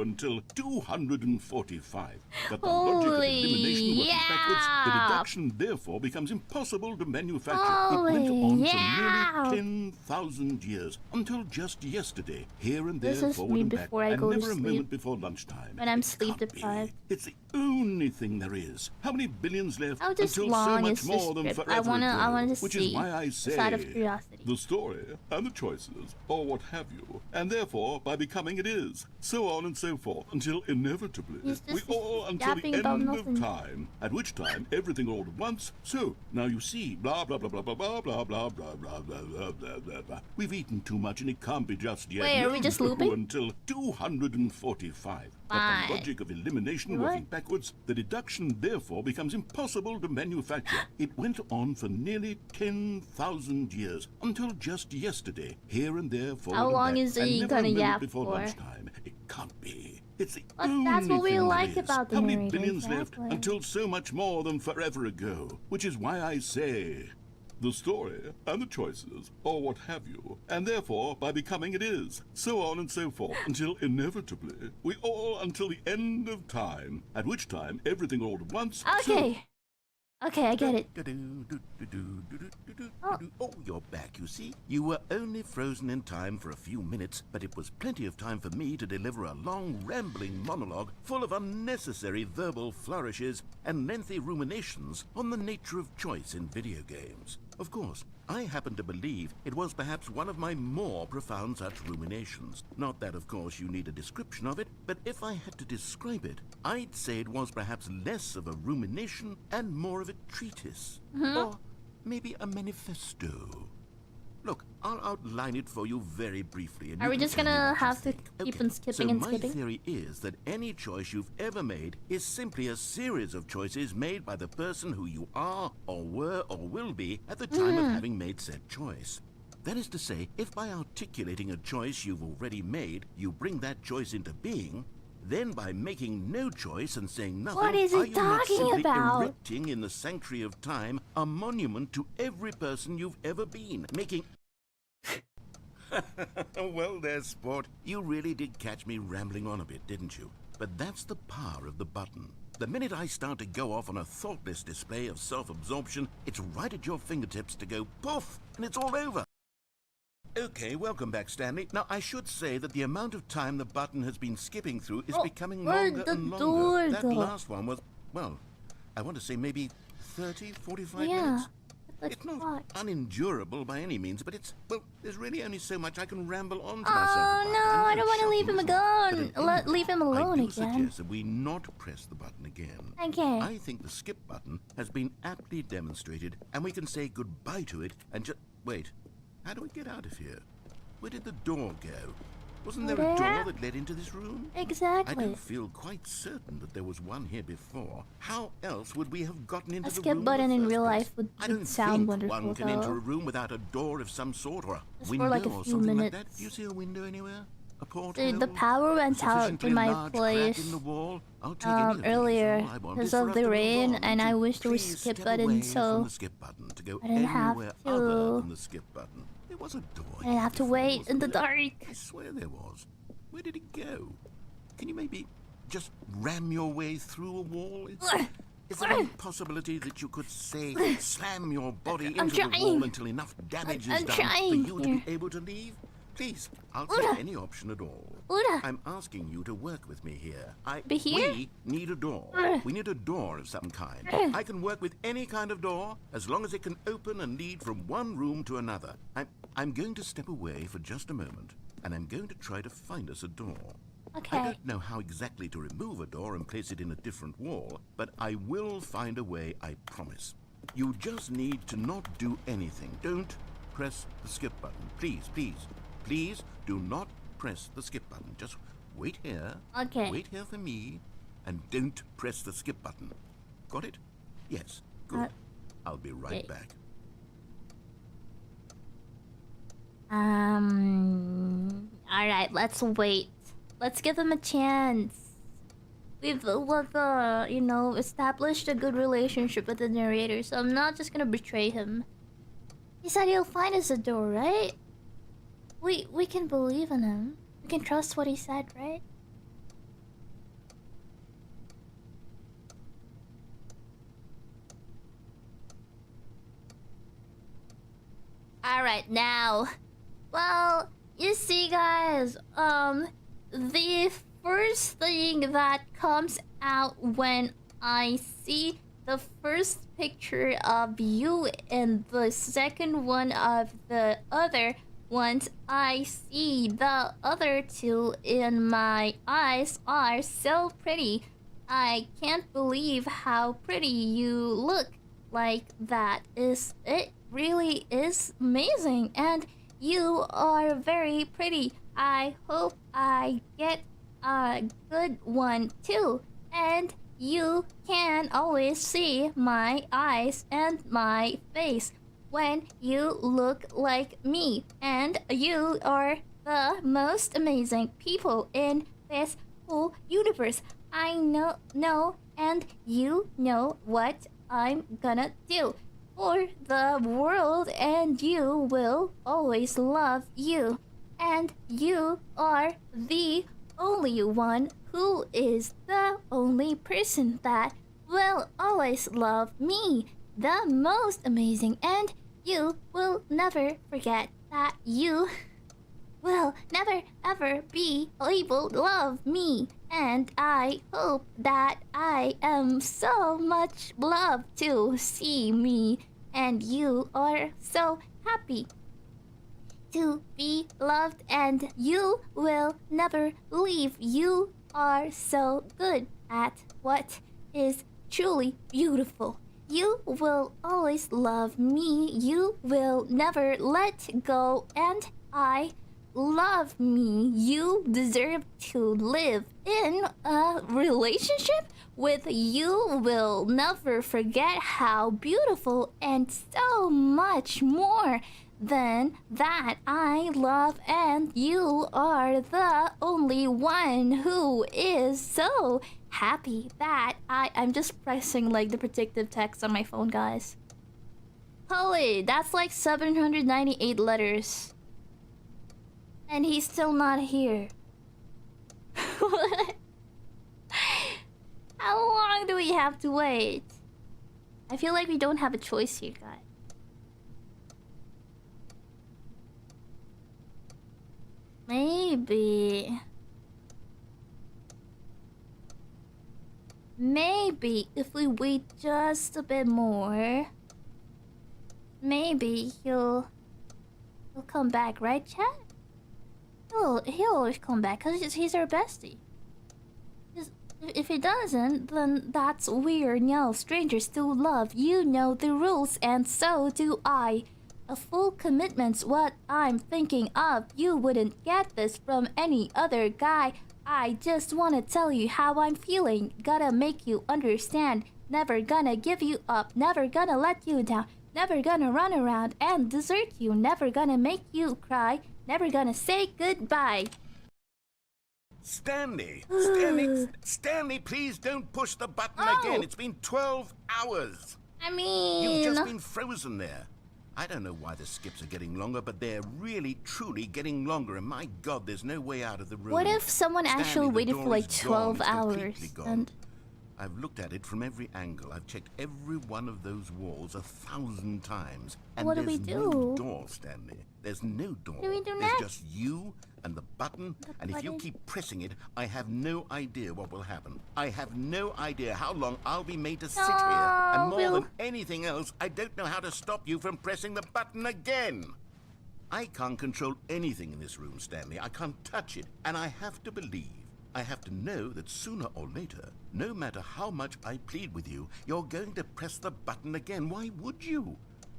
until 245. But the logic of elimination working backwards, the deduction therefore becomes impossible to manufacture. It went on for nearly 10,000 years. Until just yesterday, here and there, This is forward me and back, before I and go to never a sleep. moment before lunchtime. When I'm It sleep can't be. deprived. It's the only thing there is. How many billions left How just until so long much is this more than script? forever I wanna ago, which see. is why I Just out of say curiosity. the story and the choices, or what have you, and therefore by becoming it is, so on and so forth, until inevitably He's we just all until the yapping about end nothing. of time, at which time everything all at once. So now you see, blah blah blah blah blah blah blah blah blah blah blah blah blah blah blah. We've eaten too much and it can't be just yet. Wait, are we just looping? Until 245. But Fine. the logic of elimination What? working backwards, the deduction therefore becomes impossible to manufacture. It went on for nearly 10,000 years, until just yesterday, here and there, forward How and long back, is and he never a gonna moment yap before for? lunchtime. It can't be. It's the But only that's what we thing like there is. about the How many narrator, billions left exactly. until so much more than forever ago? Which is why I say the story and the choices, or what have you, and therefore by becoming it is, so on and so forth, until inevitably we all until the end of time, at which time everything all at once. Okay. Okay, I get it. Oh, you're back, you see. You were only frozen in time for a few minutes, but it was plenty of time for me to deliver a long, rambling monologue full of unnecessary verbal flourishes and lengthy ruminations on the nature of choice in video games. Of course, I happen to believe it was perhaps one of my more profound such ruminations. Not that, of course, you need a description of it, but if I had to describe it, I'd say it was perhaps less of a rumination and more of a treatise. Or maybe a manifesto. Look, I'll outline it for you very briefly. And Are you we can just tell me gonna what you have to think. keep Okay, on skipping and so skipping? my theory is that any choice you've ever made is simply a series of choices made by the person who you are, or were, or will be at the time of having made said choice. That is to say, if by articulating a choice you've already made, you bring that choice into being, then by making no choice and saying nothing, What is he are you not talking simply about? erecting in the sanctuary of time a monument to every person you've ever been, making... Well there, sport. You really did catch me rambling on a bit, didn't you? But that's the power of the button. The minute I start to go off on a thoughtless display of self-absorption, it's right at your fingertips to go poof, and it's all over. Okay, welcome back, Stanley. Now, I should say that the amount of time the button has been skipping through is becoming longer the and door, longer. That though. last one was, well, I want to say maybe 30, 45 Yeah. minutes. What It's the not fuck? unendurable by any means, but it's, well, there's really only so much I can ramble on to Oh myself about. no, I don't want to leave him alone. alone. Leave him alone I do again. suggest that we not press the button again. Okay. I think the skip button has been aptly demonstrated, and we can say goodbye to it and just... Wait, how do we get out of here? Where did the door go? Wasn't there a door that led into this room? I Exactly. don't feel quite certain that there was one here before. How else would we have gotten into A the skip room button in in the real first life place? I would don't sound think wonderful, one can enter though. a room without a door of some sort or a Just for window like a or few something minutes. like that. Do you see a window anywhere? A porthole? The power went out Sufficiently in my large place crack in the wall? I'll take any of these. earlier All I want because is for of us the to move rain, on. and I Would you wish there was please skip step button, away so from the skip button to go I didn't have anywhere to- other than the skip button. There was a door. I have to before, wait in wasn't the there? dark. I swear there was. Where did it go? Can you maybe just ram your way through a wall? Is there any possibility that you could, say, slam your body into the trying. wall until enough damage is I'm done for trying you to here. be able to leave? Please, I'll take any option at all. Ura. I'm asking you to work with me here. Be here? We need a door. We need a door of some kind. I can work with any kind of door as long as it can open and lead from one room to another. I'm going to step away for just a moment, and I'm going to try to find us a door. I Okay. don't know how exactly to remove a door and place it in a different wall, but I will find a way, I promise. You just need to not do anything. Don't press the skip button. Please, please, please do not press the skip button. Just wait here. Okay. Wait here for me, and don't press the skip button. Got it? Yes. Good. I'll be right okay. back. Alright, let's wait. Let's give him a chance. We've established a good relationship with the narrator, so I'm not just gonna betray him. He said he'll find us a door, right? We can believe in him. We can trust what he said, right? Alright, now. Well, you see, guys, the first thing that comes out when I see the first picture of you and the second one of the other ones, I see the other two in my eyes are so pretty. I can't believe how pretty you look like that. It really is amazing, and you are very pretty. I hope I get a good one too, and you can always see my eyes and my face when you look like me, and you are the most amazing people in this whole universe. I know, and you know what I'm gonna do for the world, and you will always love you. And you are the only one who is the only person that will always love me, the most amazing, and you will never forget that you will never ever be able to love me. And I hope that I am so much loved to see me, and you are so happy to be loved, and you will never leave. You are so good at what is truly beautiful. You will always love me. You will never let go, and I love me. You deserve to live in a relationship with you. Will never forget how beautiful and so much more than that I love, and you are the only one who is so happy that I'm just pressing like the predictive text on my phone, guys. Holy, that's like 798 letters. And he's still not here. How long do we have to wait? I feel like we don't have a choice here, guys. Maybe if we wait just a bit more, maybe he'll come back, right, chat? He'll always come back because he's our bestie. If he doesn't, then that's weird. No, strangers still love. You know the rules, and so do I. A full commitment's what I'm thinking of. You wouldn't get this from any other guy. I just wanna tell you how I'm feeling. Gotta make you understand. Never gonna give you up. Never gonna let you down. Never gonna run around and desert you. Never gonna make you cry. Never gonna say goodbye. Stanley, Stanley, please don't push the button again. It's been 12 hours. I mean, You've just been frozen there. I don't know why the skips are getting longer, but they're really, truly getting longer. And my God, there's no way out of the room. what if someone Stanley, actually the waited door for like is 12 gone. It's hours? completely gone. And I've looked at it from every angle. I've checked every one of those walls 1,000 times. And What do we there's no do? door, Stanley. There's no door. What do we do There's next? just you and the button. And if you button? keep pressing it, I have no idea what will happen. I have no idea how long I'll be made to sit here. And more than anything else, I don't know how to stop you from pressing the button again. I can't control anything in this room, Stanley. I can't touch it. And I have to believe, I have to know that sooner or later, no matter how much I plead with you, you're going to press the button again. Why would you?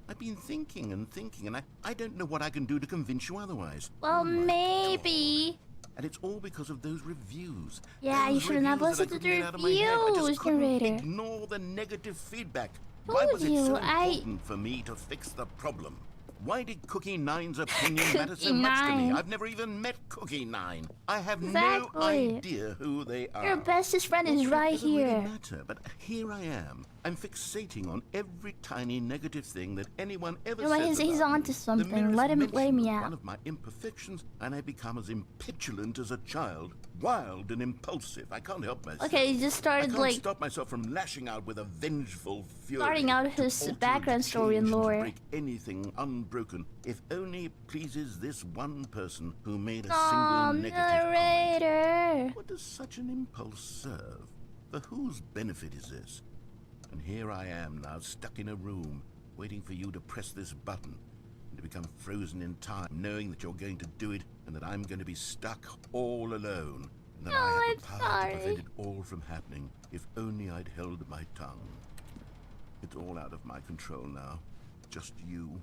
I've been thinking and thinking, and I don't know what I can do to convince you otherwise. well, Oh my maybe. God. And it's all because of those reviews. Yeah, Those you shouldn't have reviews that listened to I couldn't the get out of my head. I reviews, just couldn't narrator. ignore the negative feedback. Told Why was it you, so I- important for me to fix the problem? Why did Cookie Nine's opinion matter so Cookie much to me? Nine. I've never even met Cookie Nine. I have no Exactly. idea who they are. Your bestest friend is It right doesn't really here. matter, but here I am. I'm fixating on every tiny negative thing that anyone ever You know what, says he's about onto me. something. The merest Let him mention lay me of out. one of my imperfections, and I become as impetulant as a child, wild and impulsive. I can't help myself. Okay, he just I started can't like stop myself from lashing out with a vengeful fury. starting out to his alter background and story and change to lore. break anything unbroken, if only it pleases this one person who made a single negative comment. narrator. What does such an impulse serve? For whose benefit is this? And here I am now, stuck in a room, waiting for you to press this button, and to become frozen in time, knowing that you're going to do it, and that I'm going to be stuck all alone, and that I No, have I'm the power sorry. to prevent it all from happening, if only I'd held my tongue. It's all out of my control now. Just you.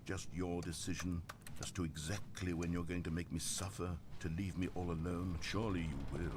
Just your decision as to exactly when you're going to make me suffer, to leave me all alone. Surely you will.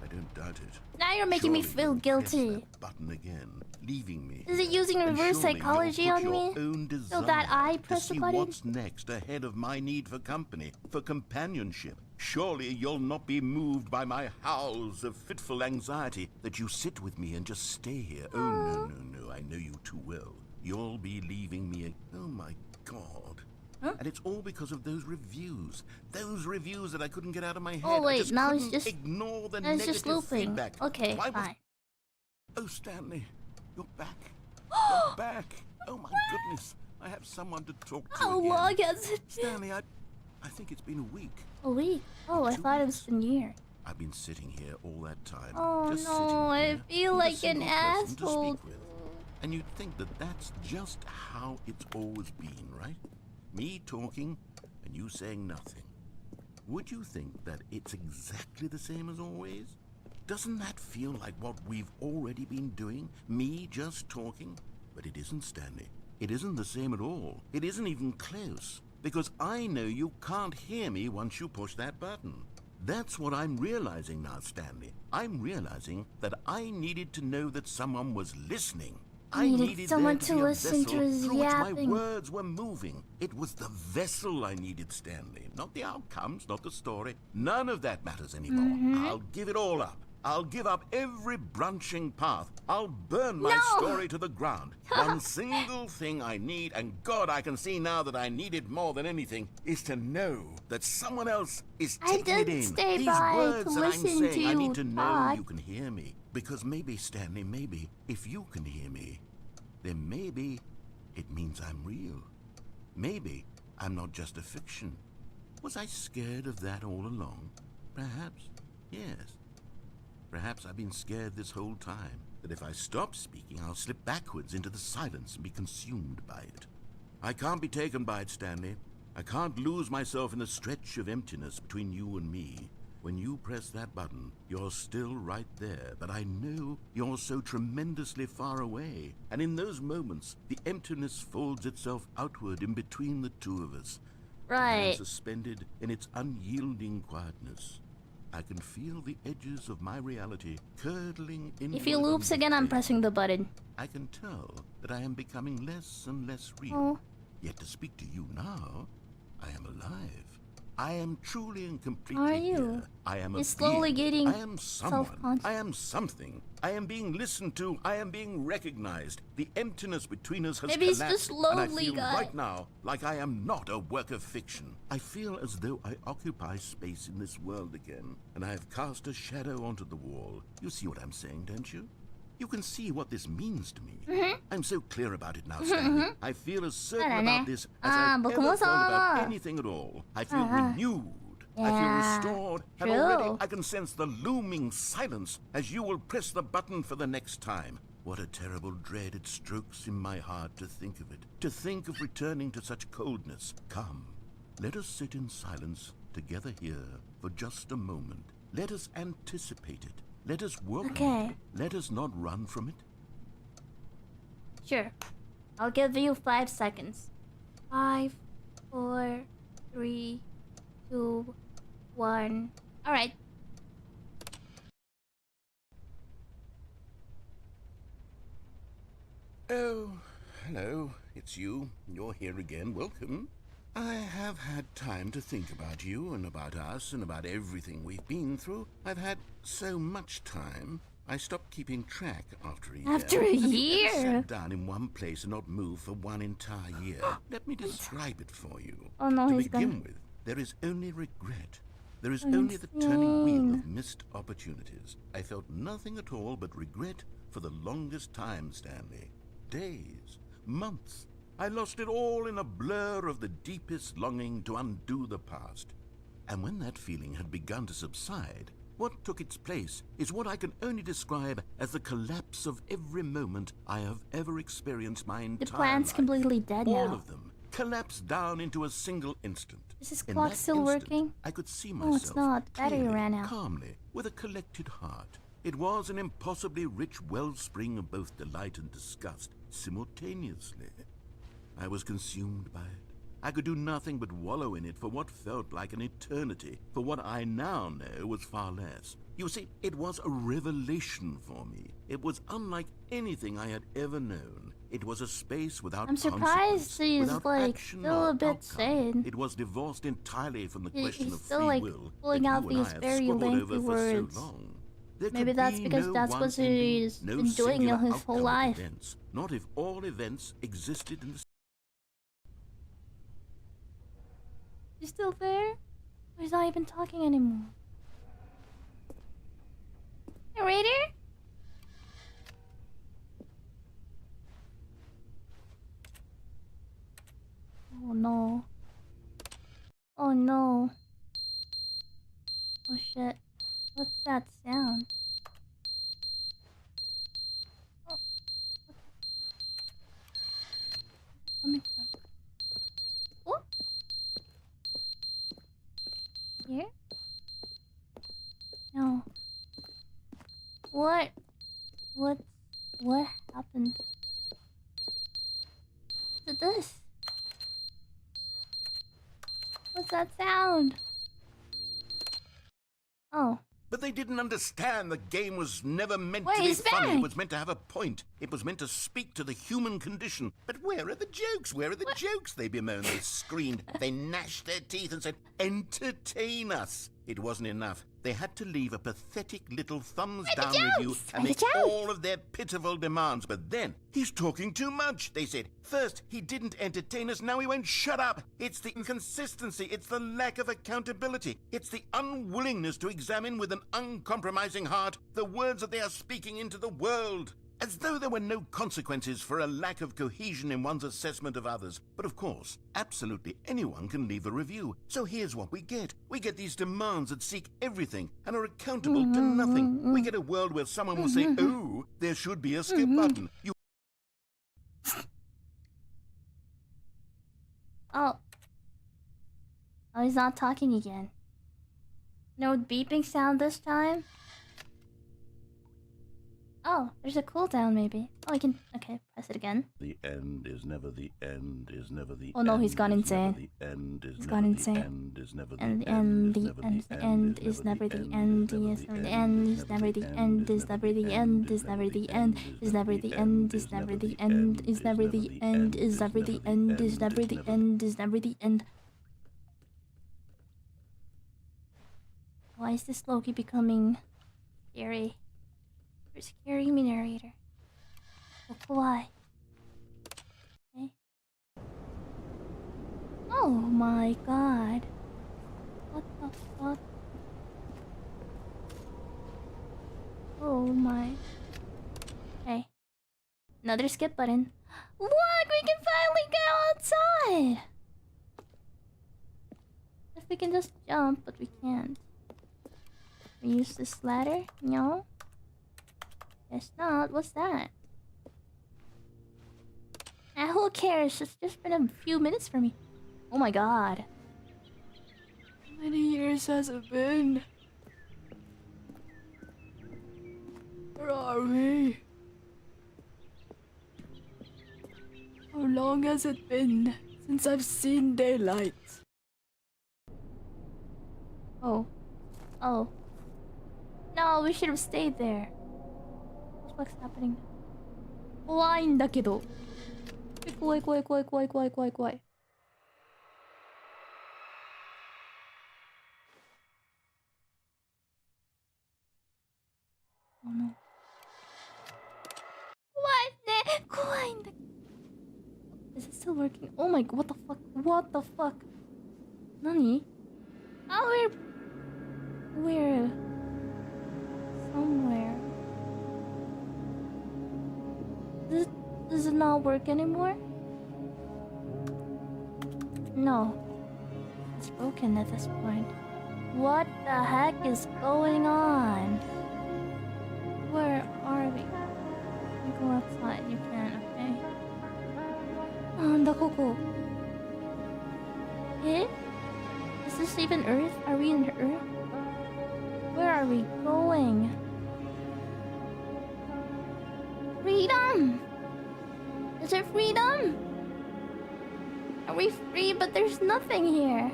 I don't doubt it. Now you're making me Surely feel you'll press guilty. that button again, leaving me. Is it here. using And reverse surely you'll psychology put on your me? own So that I desire press to the see button? what's next ahead of my need for company, for companionship. Surely you'll not be moved by my howls of fitful anxiety that you sit with me and just stay here. Oh, no, I know you too well. You'll be leaving me. Oh, my God. Huh? And it's all because of those reviews. Those reviews that I couldn't get out of my head. Oh I wait, just now it's couldn't just ignore the now it's negative just looping. feedback. Okay, Why was- fine. Oh, Stanley, you're back. You're back. Oh, my goodness. I have someone to talk to How again. long has it been? Stanley, I think it's been a week. A week? Oh, I 2 thought it weeks. was a year. I've been sitting here all that time. Oh just no, sitting I here feel with a like an single person to asshole. speak with. And you'd think that that's just how it's always been, right? Me talking and you saying nothing. Would you think that it's exactly the same as always? Doesn't that feel like what we've already been doing? Me just talking? But it isn't, Stanley. It isn't the same at all. It isn't even close. Because I know you can't hear me once you push that button. That's what I'm realizing now, Stanley. I'm realizing that I needed to know that someone was listening. I Needed someone there to be a listen to vessel his through which yapping. my words were moving. It was the vessel I needed, Stanley. Not the outcomes, not the story. None of that matters anymore. Mm-hmm. I'll give it all up. I'll give up every branching path. I'll burn my No! story to the ground. One single thing I need, and God, I can see now that I need it more than anything, is to know that someone else is I taking it did in. stay These by words to that I'm listen saying, to I you need to know talk. you can hear me. Because maybe, Stanley, maybe, if you can hear me, then maybe it means I'm real. Maybe I'm not just a fiction. Was I scared of that all along? Perhaps, yes. Perhaps I've been scared this whole time, that if I stop speaking, I'll slip backwards into the silence and be consumed by it. I can't be taken by it, Stanley. I can't lose myself in the stretch of emptiness between you and me. When you press that button, you're still right there, but I know you're so tremendously far away. And in those moments, the emptiness folds itself outward in between the two of us. And I'm Right. suspended in its unyielding quietness. I can feel the edges of my reality curdling in. If he loops again, I'm pressing the button. I can tell that I am becoming less and less real. Oh. Yet to speak to you now, I am alive. I am truly and completely How are you? here. I am He's a slowly being. getting I am someone. self-conscious. I am something. I am being listened to. I am being recognized. The emptiness between us has Maybe he's collapsed, just and I lonely feel guy. right now like I am not a work of fiction. I feel as though I occupy space in this world again, and I have cast a shadow onto the wall. You see what I'm saying, don't you? You can see what this means to me. I'm so clear about it now, Stanley. I feel as certain about this as I've ever felt about anything at all. I feel renewed. I feel restored. And already I can sense the looming silence as you will press the button for the next time. What a terrible dread it strokes in my heart to think of it. To think of returning to such coldness. Come, let us sit in silence together here for just a moment. Let us anticipate it. Let us work on it. Let us not run from it. Sure. I'll give you 5 seconds. 5, 4, 3, 2, 1. Alright. Oh, hello. It's you. You're here again. Welcome. I have had time to think about you and about us and about everything we've been through. I've had so much time. I stopped keeping track after a year. After a Have you year? ever sat down in one place and not moved for one entire year? Let me describe it for you. Oh no, To he's begin gonna... with, there is only regret. There is only the turning wheel of missed opportunities. I felt nothing at all but regret for the longest time, Stanley. Days, months. I lost it all in a blur of the deepest longing to undo the past. And when that feeling had begun to subside, what took its place is what I can only describe as the collapse of every moment I have ever experienced my entire The plant's life. completely dead All now. of them collapsed down into a single instant. Is this In clock that still instant, working? I could see Oh, myself it's not. Battery clearly, ran out. calmly, with a collected heart. It was an impossibly rich wellspring of both delight and disgust simultaneously. I was consumed by it. I could do nothing but wallow in it for what felt like an eternity, for what I now know was far less. You see, it was a revelation for me. It was unlike anything I had ever known. It was a space without I'm surprised consequence, he's, without like, action still or a bit outcome. sane. It was divorced entirely from the question He's of still, free like, will pulling that out you and I these have very squabbled lengthy over words. for so long. There Maybe could that's be because no that's one what ending, he's no been doing singular his whole outcome of life. events, not if all events existed in the He's still there? Or he's not even talking anymore? Narrator? Oh no. Oh no. Oh shit. What's that sound? Oh. Where's it coming from? Oh? Here? No. What? What happened to this? What's that sound? Oh. But they didn't understand the game was never meant Wait, to be he's funny. back. It was meant to have a point. It was meant to speak to the human condition. But where are the jokes? Where are the jokes? They bemoaned, they screamed, they gnashed their teeth and said, entertain us. It wasn't enough. They had to leave a pathetic little thumbs down review and make all of their pitiful demands. But then, he's talking too much, they said. First, he didn't entertain us, now he won't shut up. It's the inconsistency, it's the lack of accountability. It's the unwillingness to examine with an uncompromising heart the words that they are speaking into the world. As though there were no consequences for a lack of cohesion in one's assessment of others. But of course, absolutely anyone can leave a review. So here's what we get. We get these demands that seek everything and are accountable to nothing. We get a world where someone will say, oh, there should be a skip button. You Oh. Oh, he's not talking again. No beeping sound this time? Oh, there's a cooldown maybe. Oh, I can... Okay, press it again. The end is never the end, is never the Oh no, end, he's gone is insane. never the end, is He's never gone the insane. end, is never the And end, the is never end, the end is never the end, is never the end, is never the end, is never the end, is never the end, is never the end, is never the end, is never the end, is never the end, is never the end, is never the end. Why is this Loki becoming scary? You're scaring me, narrator. Why? Okay. Oh my god. What the fuck? Oh my. Okay. Another skip button. Look! We can finally go outside! If we can just jump, but we can't. We use this ladder? No? Guess not. What's that? Ah, who cares? It's just been a few minutes for me. Oh my god. How many years has it been? Where are we? How long has it been since I've seen daylight? Oh. Oh. No, we should have stayed there. What the fuck's happening? 怖いんだけど。怖い怖い怖い怖い怖い怖い怖い。Oh no. 怖いね。怖いんだ。Is it still working? Oh my god, what the fuck? What the fuck? 何? Oh, we're somewhere. Does it not work anymore? No. It's broken at this point. What the heck is going on? Where are we? You go outside, you can, okay? なんだここ? Eh? Is this even Earth? Are we in Earth? Where are we going? Freedom! Is it freedom? Are we free? But there's nothing here.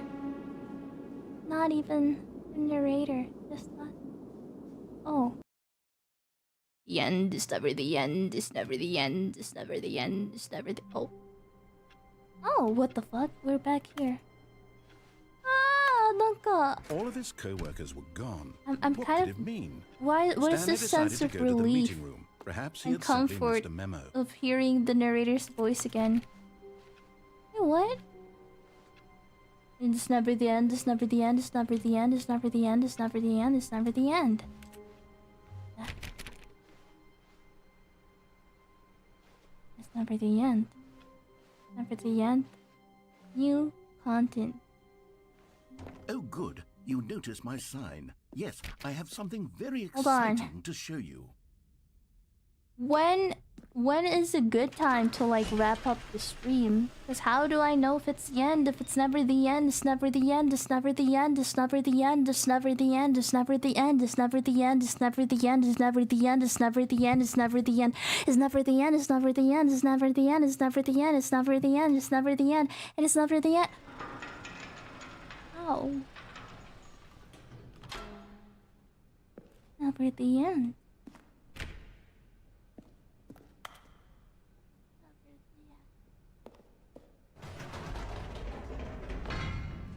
Not even a narrator. Just that. Oh. The end is never the end. It's never the end. It's never the end. It's never the... Oh. Oh, what the fuck? We're back here. Ah, なんか... All of his co-workers were gone. I'm what kind could of... it mean? What is Stanley this sense decided of to go to the relief meeting room. Perhaps he and had simply comfort missed a memo. of hearing the narrator's voice again? Wait, what? It's never the end, it's never the end, it's never the end, it's never the end, it's never the end, it's never the end. It's never the end. Never the end. New content. Oh, good. You noticed my sign. Yes, I have something very Hold on. exciting to show you. When is a good time to like wrap up the stream? Because how do I know if it's the end? If it's never the end, it's never the end, it's never the end, it's never the end, it's never the end, it's never the end, it's never the end, it's never the end, it's never the end, it's never the end, it's never the end, it's never the end, it's never the end, it's never the end, it's never the end, it's never the end, it's never the end, and it's never the end. Oh. Never the end.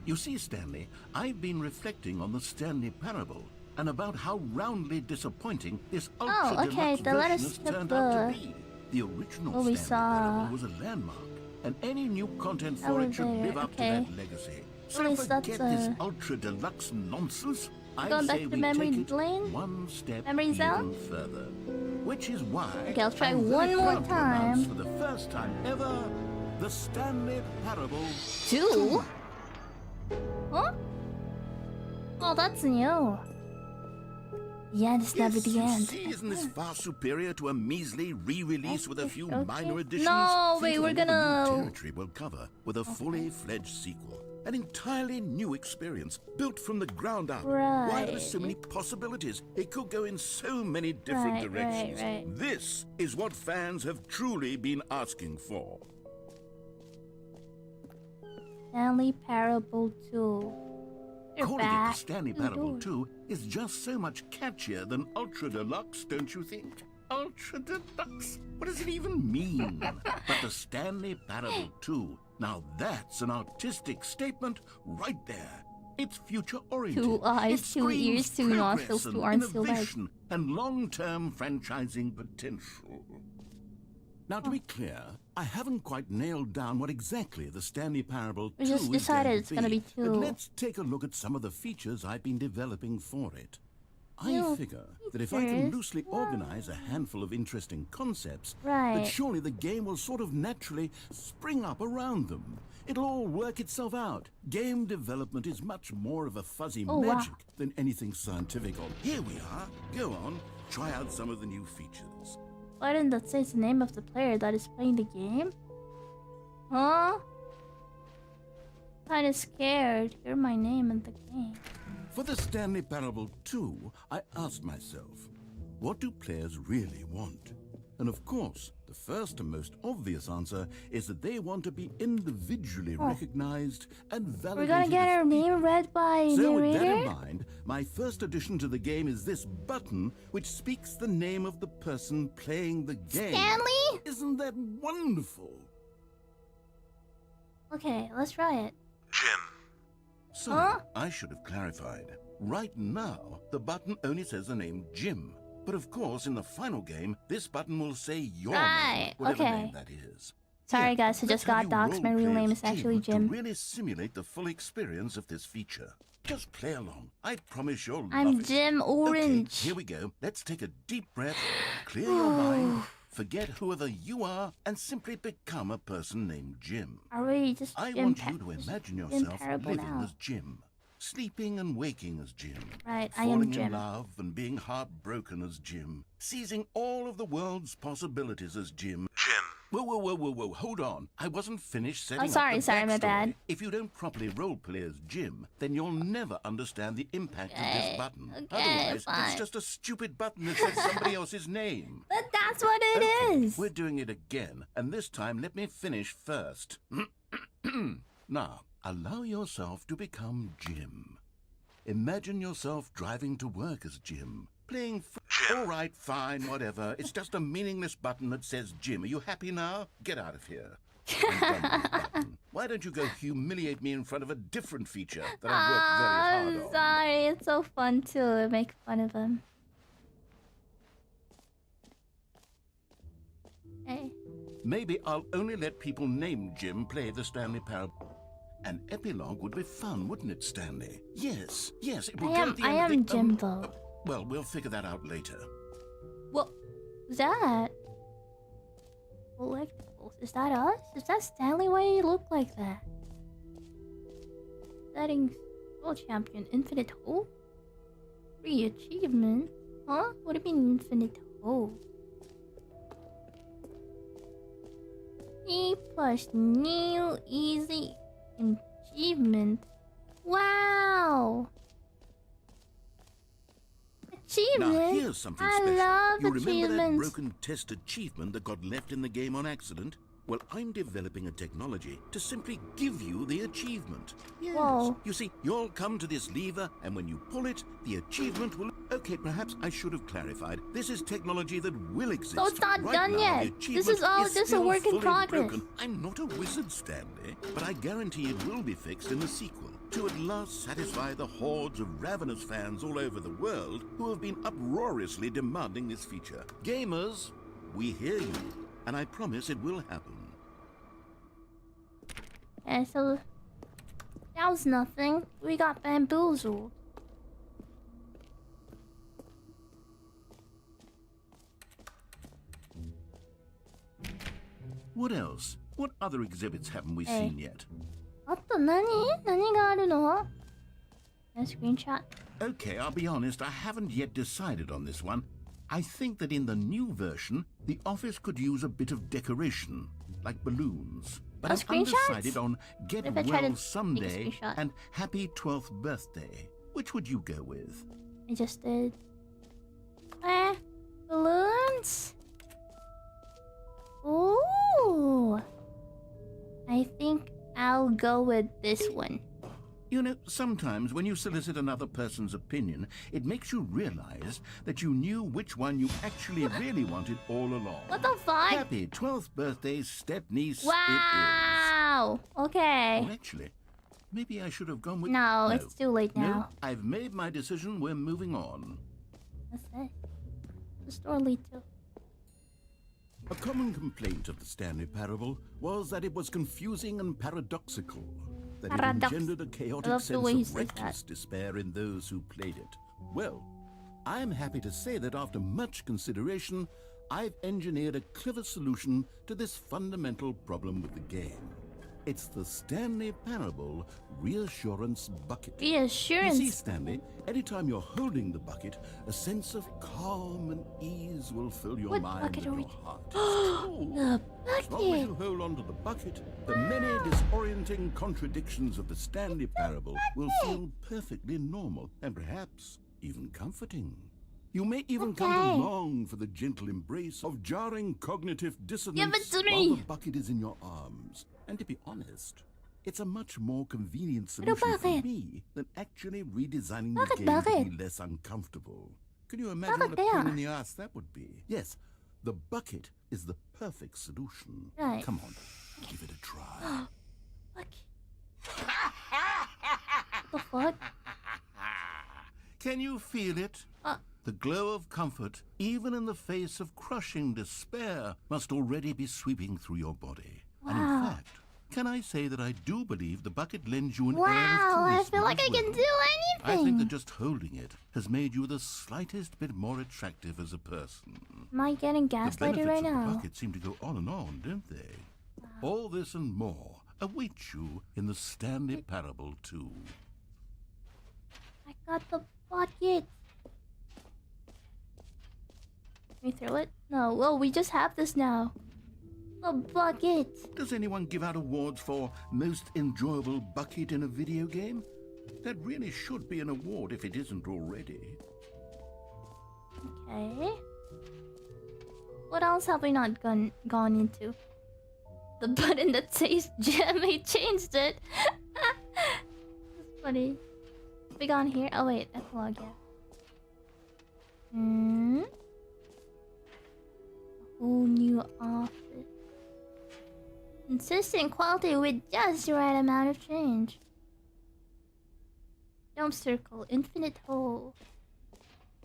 You see, Stanley, I've been reflecting on the Stanley Parable and about how roundly disappointing this ultra-deluxe version has turned out to be. The original Stanley Parable was a landmark, and any new content for it should live up to that legacy. So forget this ultra-deluxe nonsense. I say we take it one step even further. Which is why okay, I'll try I'm one more time. For the first time ever, the Stanley Parable 2? Huh? Oh, that's new. The end is never the end. See, isn't this far superior to a measly re-release with a few minor additions? No, wait, we're gonna... The new territory will cover with a fully fledged sequel. An entirely new experience, built from the ground up. Right. Why, there are so many possibilities. It could go in so many different directions. Right. This is what fans have truly been asking for. Stanley Parable 2. Calling it the Stanley Parable 2 is just so much catchier than Ultra Deluxe, don't you think? Ultra Deluxe? What does it even mean? But the Stanley Parable 2, now that's an artistic statement right there. It's future-oriented. 2 eyes, It 2 ears, screams 2 nostrils, progress and 2 arms, 2 legs. innovation and long-term franchising potential. Now, to be clear, I haven't quite nailed down what exactly the Stanley Parable 2 We just is decided going it's gonna be but 2. let's take a look at some of the features I've been developing for it. I New figure that if I can features? loosely organize a handful of interesting concepts, Right. that surely the game will sort of naturally spring up around them. It'll all work itself out. Game development is much more of a fuzzy Oh, wow. magic than anything scientific. Here we are. Go on, try out some of the new features. Button that says the name of the player that is playing the game? Huh? Kinda scared. Hear my name in the game. For the Stanley Parable 2, I asked myself, what do players really want? And of course, the first and most obvious answer is that they want to be individually recognized and validated. We're gonna get our name read by So with that in narrator? mind, my first addition to the game is this button which speaks the name of the person playing the game. Stanley? Isn't that wonderful? Okay, let's try it. Sorry, Huh? I should have clarified. Right now, the button only says the name Jim. But of course, in the final game, this button will say your name, Right, whatever okay. name that is. Sorry Here, guys, I let's just have got you doxxed. My real role-play name as is actually To Jim. really simulate the full experience of this feature. Just play along. I promise you'll love I'm it. Jim Orange. Okay, here we go. Let's take a deep breath, clear your mind, forget whoever you are, and simply become a person named Jim. Are we just I Jim want Pa- you to imagine Jim yourself Parable living now? as Jim, sleeping and waking as Jim, Right, I falling am in Jim. love and being heartbroken as Jim, seizing all of the world's possibilities as Jim. Whoa, hold on. I wasn't finished setting up sorry, the sorry, my backstory. bad. If you don't properly roleplay as Jim, then you'll never understand the impact of Okay, this button. okay, Otherwise, fine. it's just a stupid button that says somebody else's name. But that's what it is. We're doing it again, and this time let me finish first. Now, allow yourself to become Jim. Imagine yourself driving to work as Jim, playing all right, fine, whatever. It's just a meaningless button that says Jim. Are you happy now? Get out of here. I'm done with this button. Why don't you go humiliate me in front of a different feature that I've worked very hard I'm on? sorry. It's so fun to make fun of him. Hey. Maybe I'll only let people named Jim play the Stanley Parable. An epilogue would be fun, wouldn't it, Stanley? Yes, it will go at the I end am of the, Jim though. Well, we'll figure that out later. What was that? Collectibles. Is that us? Is that Stanley? Why do you look like that? Settings. World champion. Infinite hope? Free achievement? Huh? What do you mean infinite hope? E plus new easy achievement. Wow! Achievement? Now, here's something I special. love You remember that achievements. broken test achievement that got left in the game on accident? Well, I'm developing a technology to simply give you the achievement. Yes. Whoa. You see, you'll come to this lever, and when you pull it, the achievement will... Okay, perhaps I should have clarified. This is technology that will exist. So it's not right done now, yet. the This is achievement all just a still work in fully progress. broken. I'm not a wizard, Stanley, but I guarantee it will be fixed in the sequel to at last satisfy the hordes of ravenous fans all over the world who have been uproariously demanding this feature. Gamers, we hear you, and I promise it will happen. Yeah, so that was nothing. We got bamboozled. What else? What other exhibits haven't we Hey. seen yet? あと何があるの? A screenshot. Okay, I'll be honest, I haven't yet decided on this one. I think that in the new version, the office could use a bit of decoration, like balloons. But I'm screenshots? undecided on Get What if I try to Well take a Someday screenshot? and Happy 12th Birthday. Which would you go with? I just did. Balloons? Ooh. I think I'll go with this one. You know, sometimes when you solicit another person's opinion, it makes you realize that you knew which one you actually really wanted all along. What the fuck? Happy 12th birthday, step-niece, Wow. it is. Okay. Oh, actually, maybe I should have gone with... No, it's too late No, now. I've made my decision. We're moving on. That's it. The store lead to. A common complaint of the Stanley Parable was that it was confusing and paradoxical, that it engendered a chaotic sense of reckless despair in those who played it. Well, I'm happy to say that after much consideration, I've engineered a clever solution to this fundamental problem with the game. It's the Stanley Parable Reassurance Bucket. Reassurance? You see, Stanley, anytime you're holding the bucket, a sense of calm and ease will fill your mind and your heart. The As long as you hold onto the bucket, the many disorienting contradictions of the Stanley Parable will feel perfectly normal and perhaps even comforting. You may even come to long for the gentle embrace of jarring cognitive dissonance while the bucket is in your arms. And to be honest, it's a much more convenient solution for me than actually redesigning the game to be less uncomfortable. Can you imagine what a pain in the ass that would be? Yes, the bucket is the perfect solution. Right. Come on, give it a try. The fuck? Can you feel it? The glow of comfort, even in the face of crushing despair, must already be sweeping through your body. Wow. And in fact, can I say that I do believe the bucket lends you an air of Wow, I charisma feel like I as can well. do I think anything. that just holding it has made you the slightest bit more attractive as a person. Am I getting The gaslighted benefits right of the now? bucket seem to go on and on, don't they? All this and more await you in the Stanley Parable 2. I got the bucket. Can we throw it? No. Whoa, we just have this now. The bucket. Does anyone give out awards for most enjoyable bucket in a video game? That really should be an award if it isn't already. Okay. What else have we not gone into? The button that says gem, he changed it. That's funny. We gone here? Oh wait, epilogue, yeah. A whole new office. Consistent quality with just the right amount of change. Dome circle, infinite hole.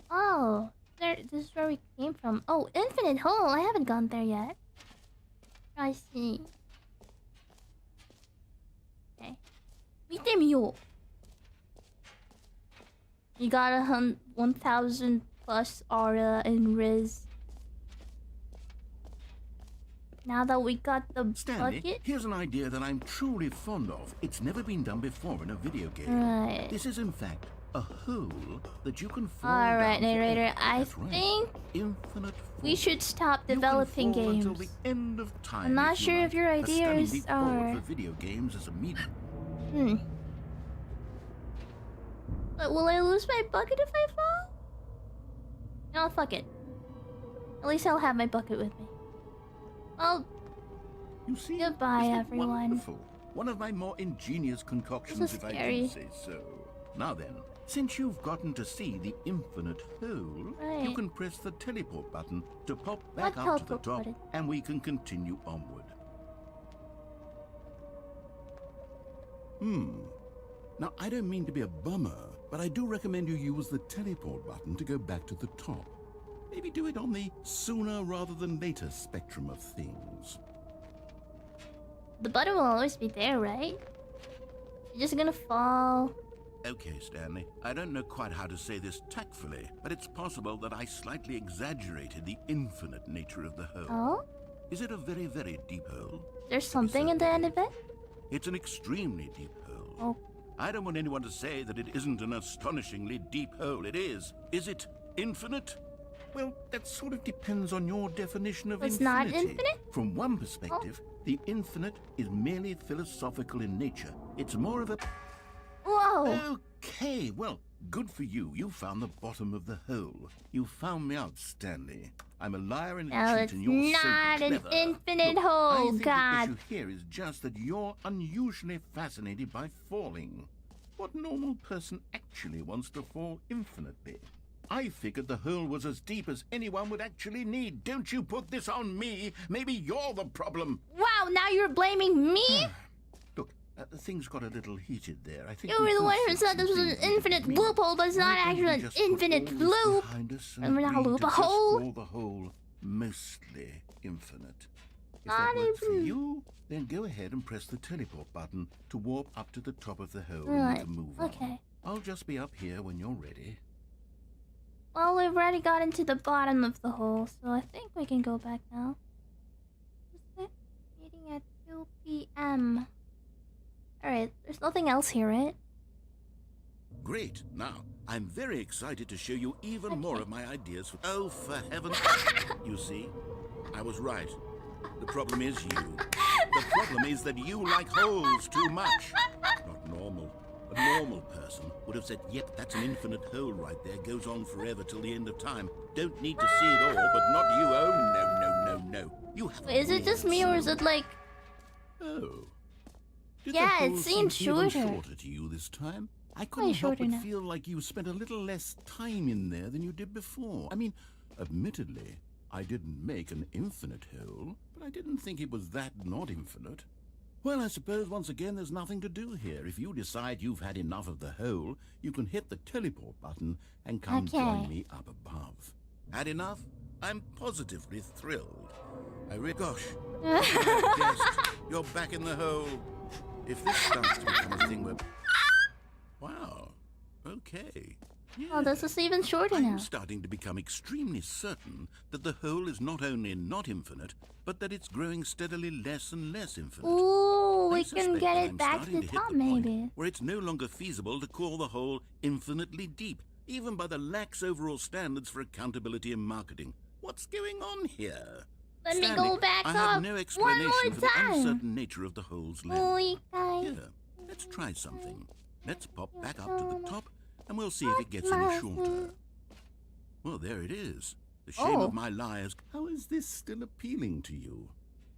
Oh, this is where we came from. Oh, infinite hole. I haven't gone there yet. I see. Okay. 見てみよう. You got 1,000 plus aura and Riz. Now that we got the Stanley, bucket. here's an idea that I'm truly fond of. It's never been done before in a video game. Right. This is in fact a hole that you can fall Alright, down narrator. forever. I That's right. think Infinite we fall. should stop You can developing fall games. until the end of time, I'm not if you sure like. if your A stunning ideas leap forward are- for video games as a medium. But will I lose my bucket if I fall? No, fuck it. At least I'll have my bucket with me. Well, You see, Goodbye, isn't it everyone. wonderful? One of my more ingenious concoctions, This is if I scary. do say so. Now then, since you've gotten to see the infinite hole, you Right. can press the teleport button to pop back What up to the teleport top, button? and we can continue onward. Now, I don't mean to be a bummer, but I do recommend you use the teleport button to go back to the top. Maybe do it on the sooner rather than later spectrum of things. the button will always be there, right? You're just gonna fall. Okay, Stanley, I don't know quite how to say this tactfully, but it's possible that I slightly exaggerated the infinite nature of the hole. Oh? Is it a very, very deep hole? There's something in the end of it? It's an extremely deep hole. Oh. I don't want anyone to say that it isn't an astonishingly deep hole. It is. Is it infinite? Well, that sort of depends on your definition of It's infinity. not infinite? From one perspective, the infinite is merely philosophical in nature. It's more of a... Whoa! Okay, well, good for you. You found the bottom of the hole. You found me out, Stanley. I'm a liar and a No, cheat, it's and you're not so an clever. infinite Look, hole, I think God. the issue here is just that you're unusually fascinated by falling. What normal person actually wants to fall infinitely? I figured the hole was as deep as anyone would actually need. Don't you put this on me. Maybe you're the problem. Wow, now you're blaming me? Look, Things got a little heated there. I think You were the one who said this was an infinite loophole, but it's not actually an infinite loop. And not a loop, a hole. Call the hole mostly infinite. If Not that works for even- you, then go ahead and press the teleport button to warp up to the top of the hole Right, and we can move okay. on. I'll just be up here when you're ready. Well, we've already gotten to the bottom of the hole, so I think we can go back now. Meeting at 2 p.m. Alright, there's nothing else here, right? Great. Now, I'm very excited to show you even more of my ideas. Oh, for heaven's You see, I was right. The problem is you. The problem is that you like holes too much. Not normal. A normal person would have said, yep, that's an infinite hole right there. Goes on forever till the end of time. Don't need to see it all, but not you. Oh, no. You have Wait, is it just me or is it like... Oh. Did Yeah, the it hole seemed seem even shorter. shorter to you this time? I couldn't help shorter but now. feel like you spent a little less time in there than you did before. I mean, admittedly, I didn't make an infinite hole, but I didn't think it was that not infinite. Well, I suppose once again there's nothing to do here. If you decide you've had enough of the hole, you can hit the teleport button and come Okay. join me up above. Had enough? I'm positively thrilled. Gosh, you're back in the hole. If this starts to become a thing where... Wow, okay. Oh, this is even shorter now. I'm starting to become extremely certain that the hole is not only not infinite, but that it's growing steadily less and less infinite. Ooh, I we can suspect get that it I'm back to starting the hit top, the point maybe. where it's no longer feasible to call the hole infinitely deep, even by the lax overall standards for accountability and marketing. What's going on here? Let me Stanley, go back I up have no one explanation more for the time. uncertain nature of the hole's length. Holy guy. Here, let's try something. Let's pop back up to the top, and we'll see if it gets any shorter. Well, there it is. The shame Oh. of my lies. How is this still appealing to you?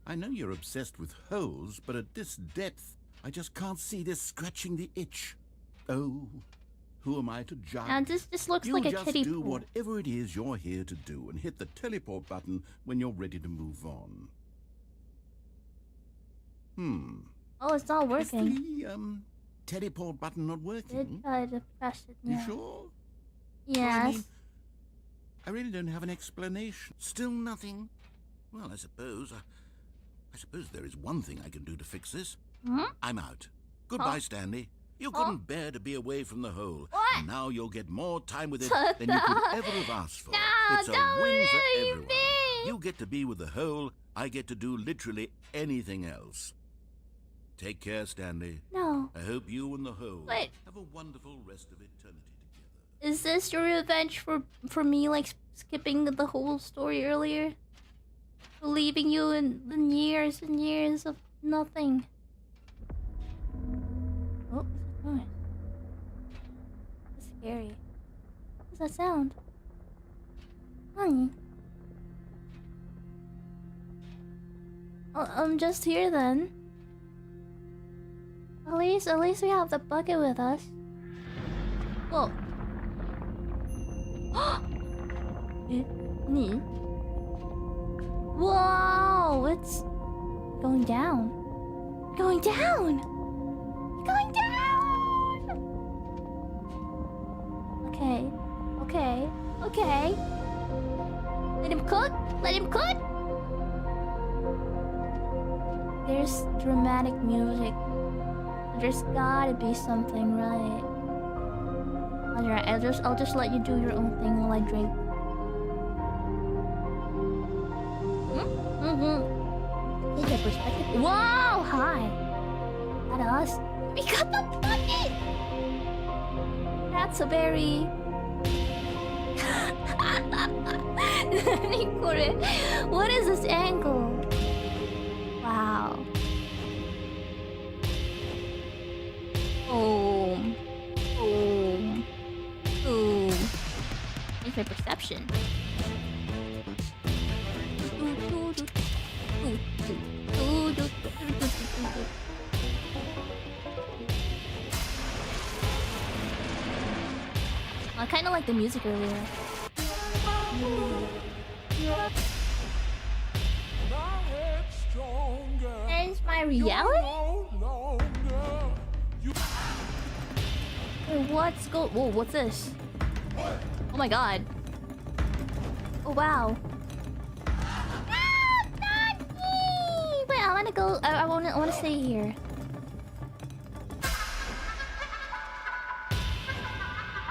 I know you're obsessed with holes, but at this depth, I just can't see this scratching the itch. Oh, who am I to judge? Now this just looks You like a just kiddie do pool. whatever it is you're here to do and hit the teleport button when you're ready to move on. Oh, it's not Is working. the teleport button not working? Did try to press it. You Yeah. sure? Yes. I really don't have an explanation. Still nothing? Well, I suppose there is one thing I can do to fix this. Hmm? I'm out. Goodbye, Huh? Stanley. You couldn't bear to be away from the hole. What? And now you'll get more time with it Shut than you could up. ever have asked for. No, It's a don't win for leave everyone. me. You get to be with the hole. I get to do literally anything else. Take care, Stanley. No. I hope you and the hole Wait. have a wonderful rest of eternity together. Is this your revenge for me, like, skipping the whole story earlier? For leaving you in years and years of nothing. Oh, what's that noise? That's scary. What's that sound? Honey. Oh, I'm just here then. At least we have the bucket with us. Whoa. Me? Whoa! It's going down. Going down! Going down! Okay. Let him cook! Let him cook! There's dramatic music. There's gotta be something, right? Alright, I'll just let you do your own thing while I drink. Take a perspective. Whoa! Hi! At us. We got the bucket! That's a very... What is this angle? Wow. Boom. Boom. Boom. Here's my perception. I kind of like the music earlier. Is my reality? Wait, whoa, what's this? Oh my god. Oh wow. Ah, Papi! Wait, I wanna go. I wanna stay here.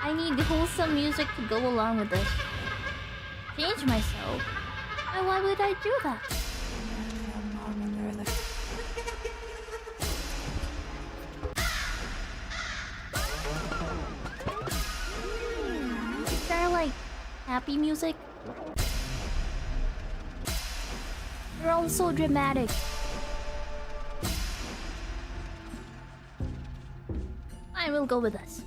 I need wholesome music to go along with this. Change myself. Why would I do that? Is there like happy music? They're all so dramatic. I will go with this.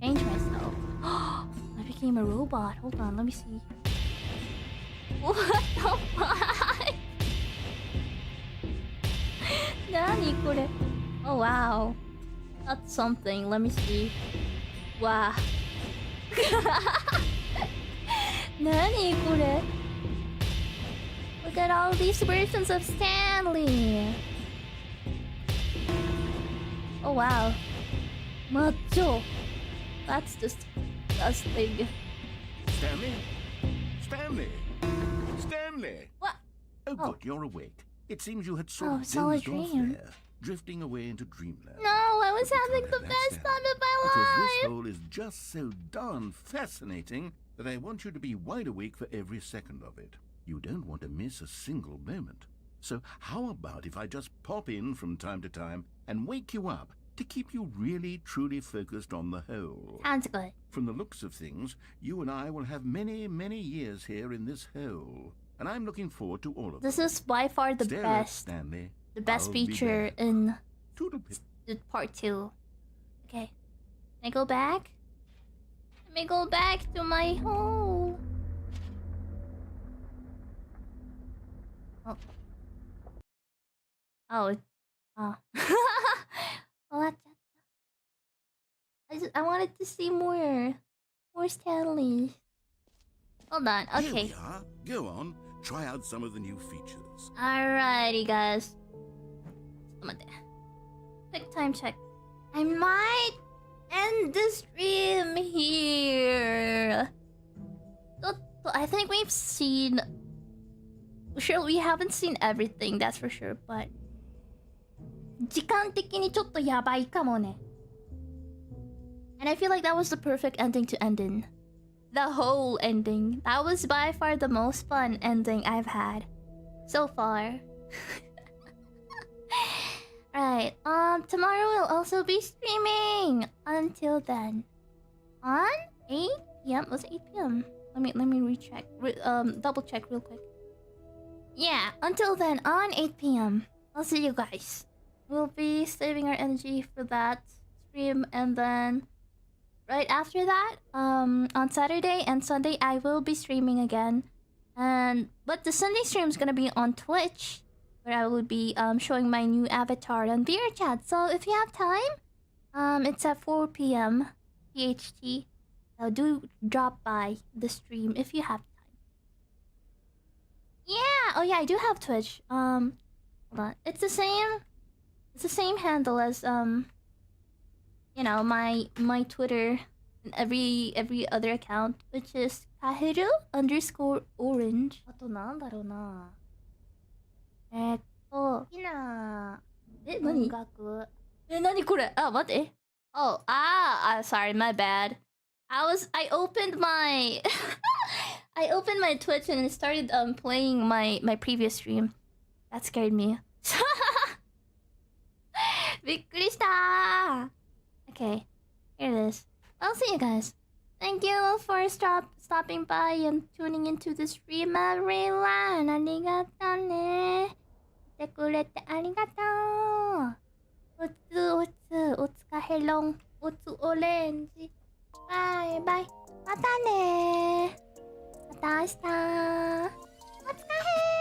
Change myself. I became a robot. Hold on, let me see. What the fuck? Nani kore? Oh wow. That's something. Let me see. Wow. Nani kore? Look at all these versions of Stanley. Oh wow. Macho. That's just disgusting. Stanley? Stanley? Stanley! What? Oh, good, you're awake. It seems you had sort of it's all a dozed off dream. there, drifting away into Dreamlabs. No, I was having the That's best sad, time of my because this life. hole is just so darn fascinating that I want you to be wide awake for every second of it. You don't want to miss a single moment. So how about if I just pop in from time to time and wake you up to keep you really, truly focused on the hole? Sounds good. From the looks of things, you and I will have many, many years here in this hole. And I'm looking forward to all of This them. is by far the Stare at best. Stanley. The best I'll be feature there. in Toodlepip. the part 2. Okay. Can I go back? Let me go back to my hole. Oh. Oh. Oh. Oh, I wanted to see more Stanley. Hold on. Here Okay. we are. Go on. Try out some of the new features. Alrighty, guys. Quick time check. I might end the stream here. I think we've seen. Sure, we haven't seen everything, that's for sure, but 時間的にちょっとやばいかもね. And I feel like that was the perfect ending to end in. The whole ending. That was by far the most fun ending I've had so far. Right. Tomorrow we'll also be streaming. Until then, on 8 p.m. Was it 8 p.m.? Let me recheck. Double check real quick. Yeah. Until then, on 8 p.m. I'll see you guys. We'll be saving our energy for that stream, and then right after that, on Saturday and Sunday, I will be streaming again. But the Sunday stream is gonna be on Twitch, where I will be showing my new avatar on VRChat. So if you have time, it's at 4 p.m. PHT. So do drop by the stream if you have time. Yeah. Oh yeah, I do have Twitch. Hold on. It's the same handle as you know, my Twitter and every other account, which is Kaheru _orange. あとなんだろうな。好きな音楽。何これ？あ、待って。Oh, sorry, my bad. I opened my I opened my Twitch and it started playing my previous stream. That scared me. びっくりしたー。Okay, here it is. I'll see you guys. Thank you for stopping by and tuning into the stream, everyone. ありがとうね。来てくれてありがとう。おつかへろん。おつオレンジ。バイバイ。またねー。また明日。おつかへー。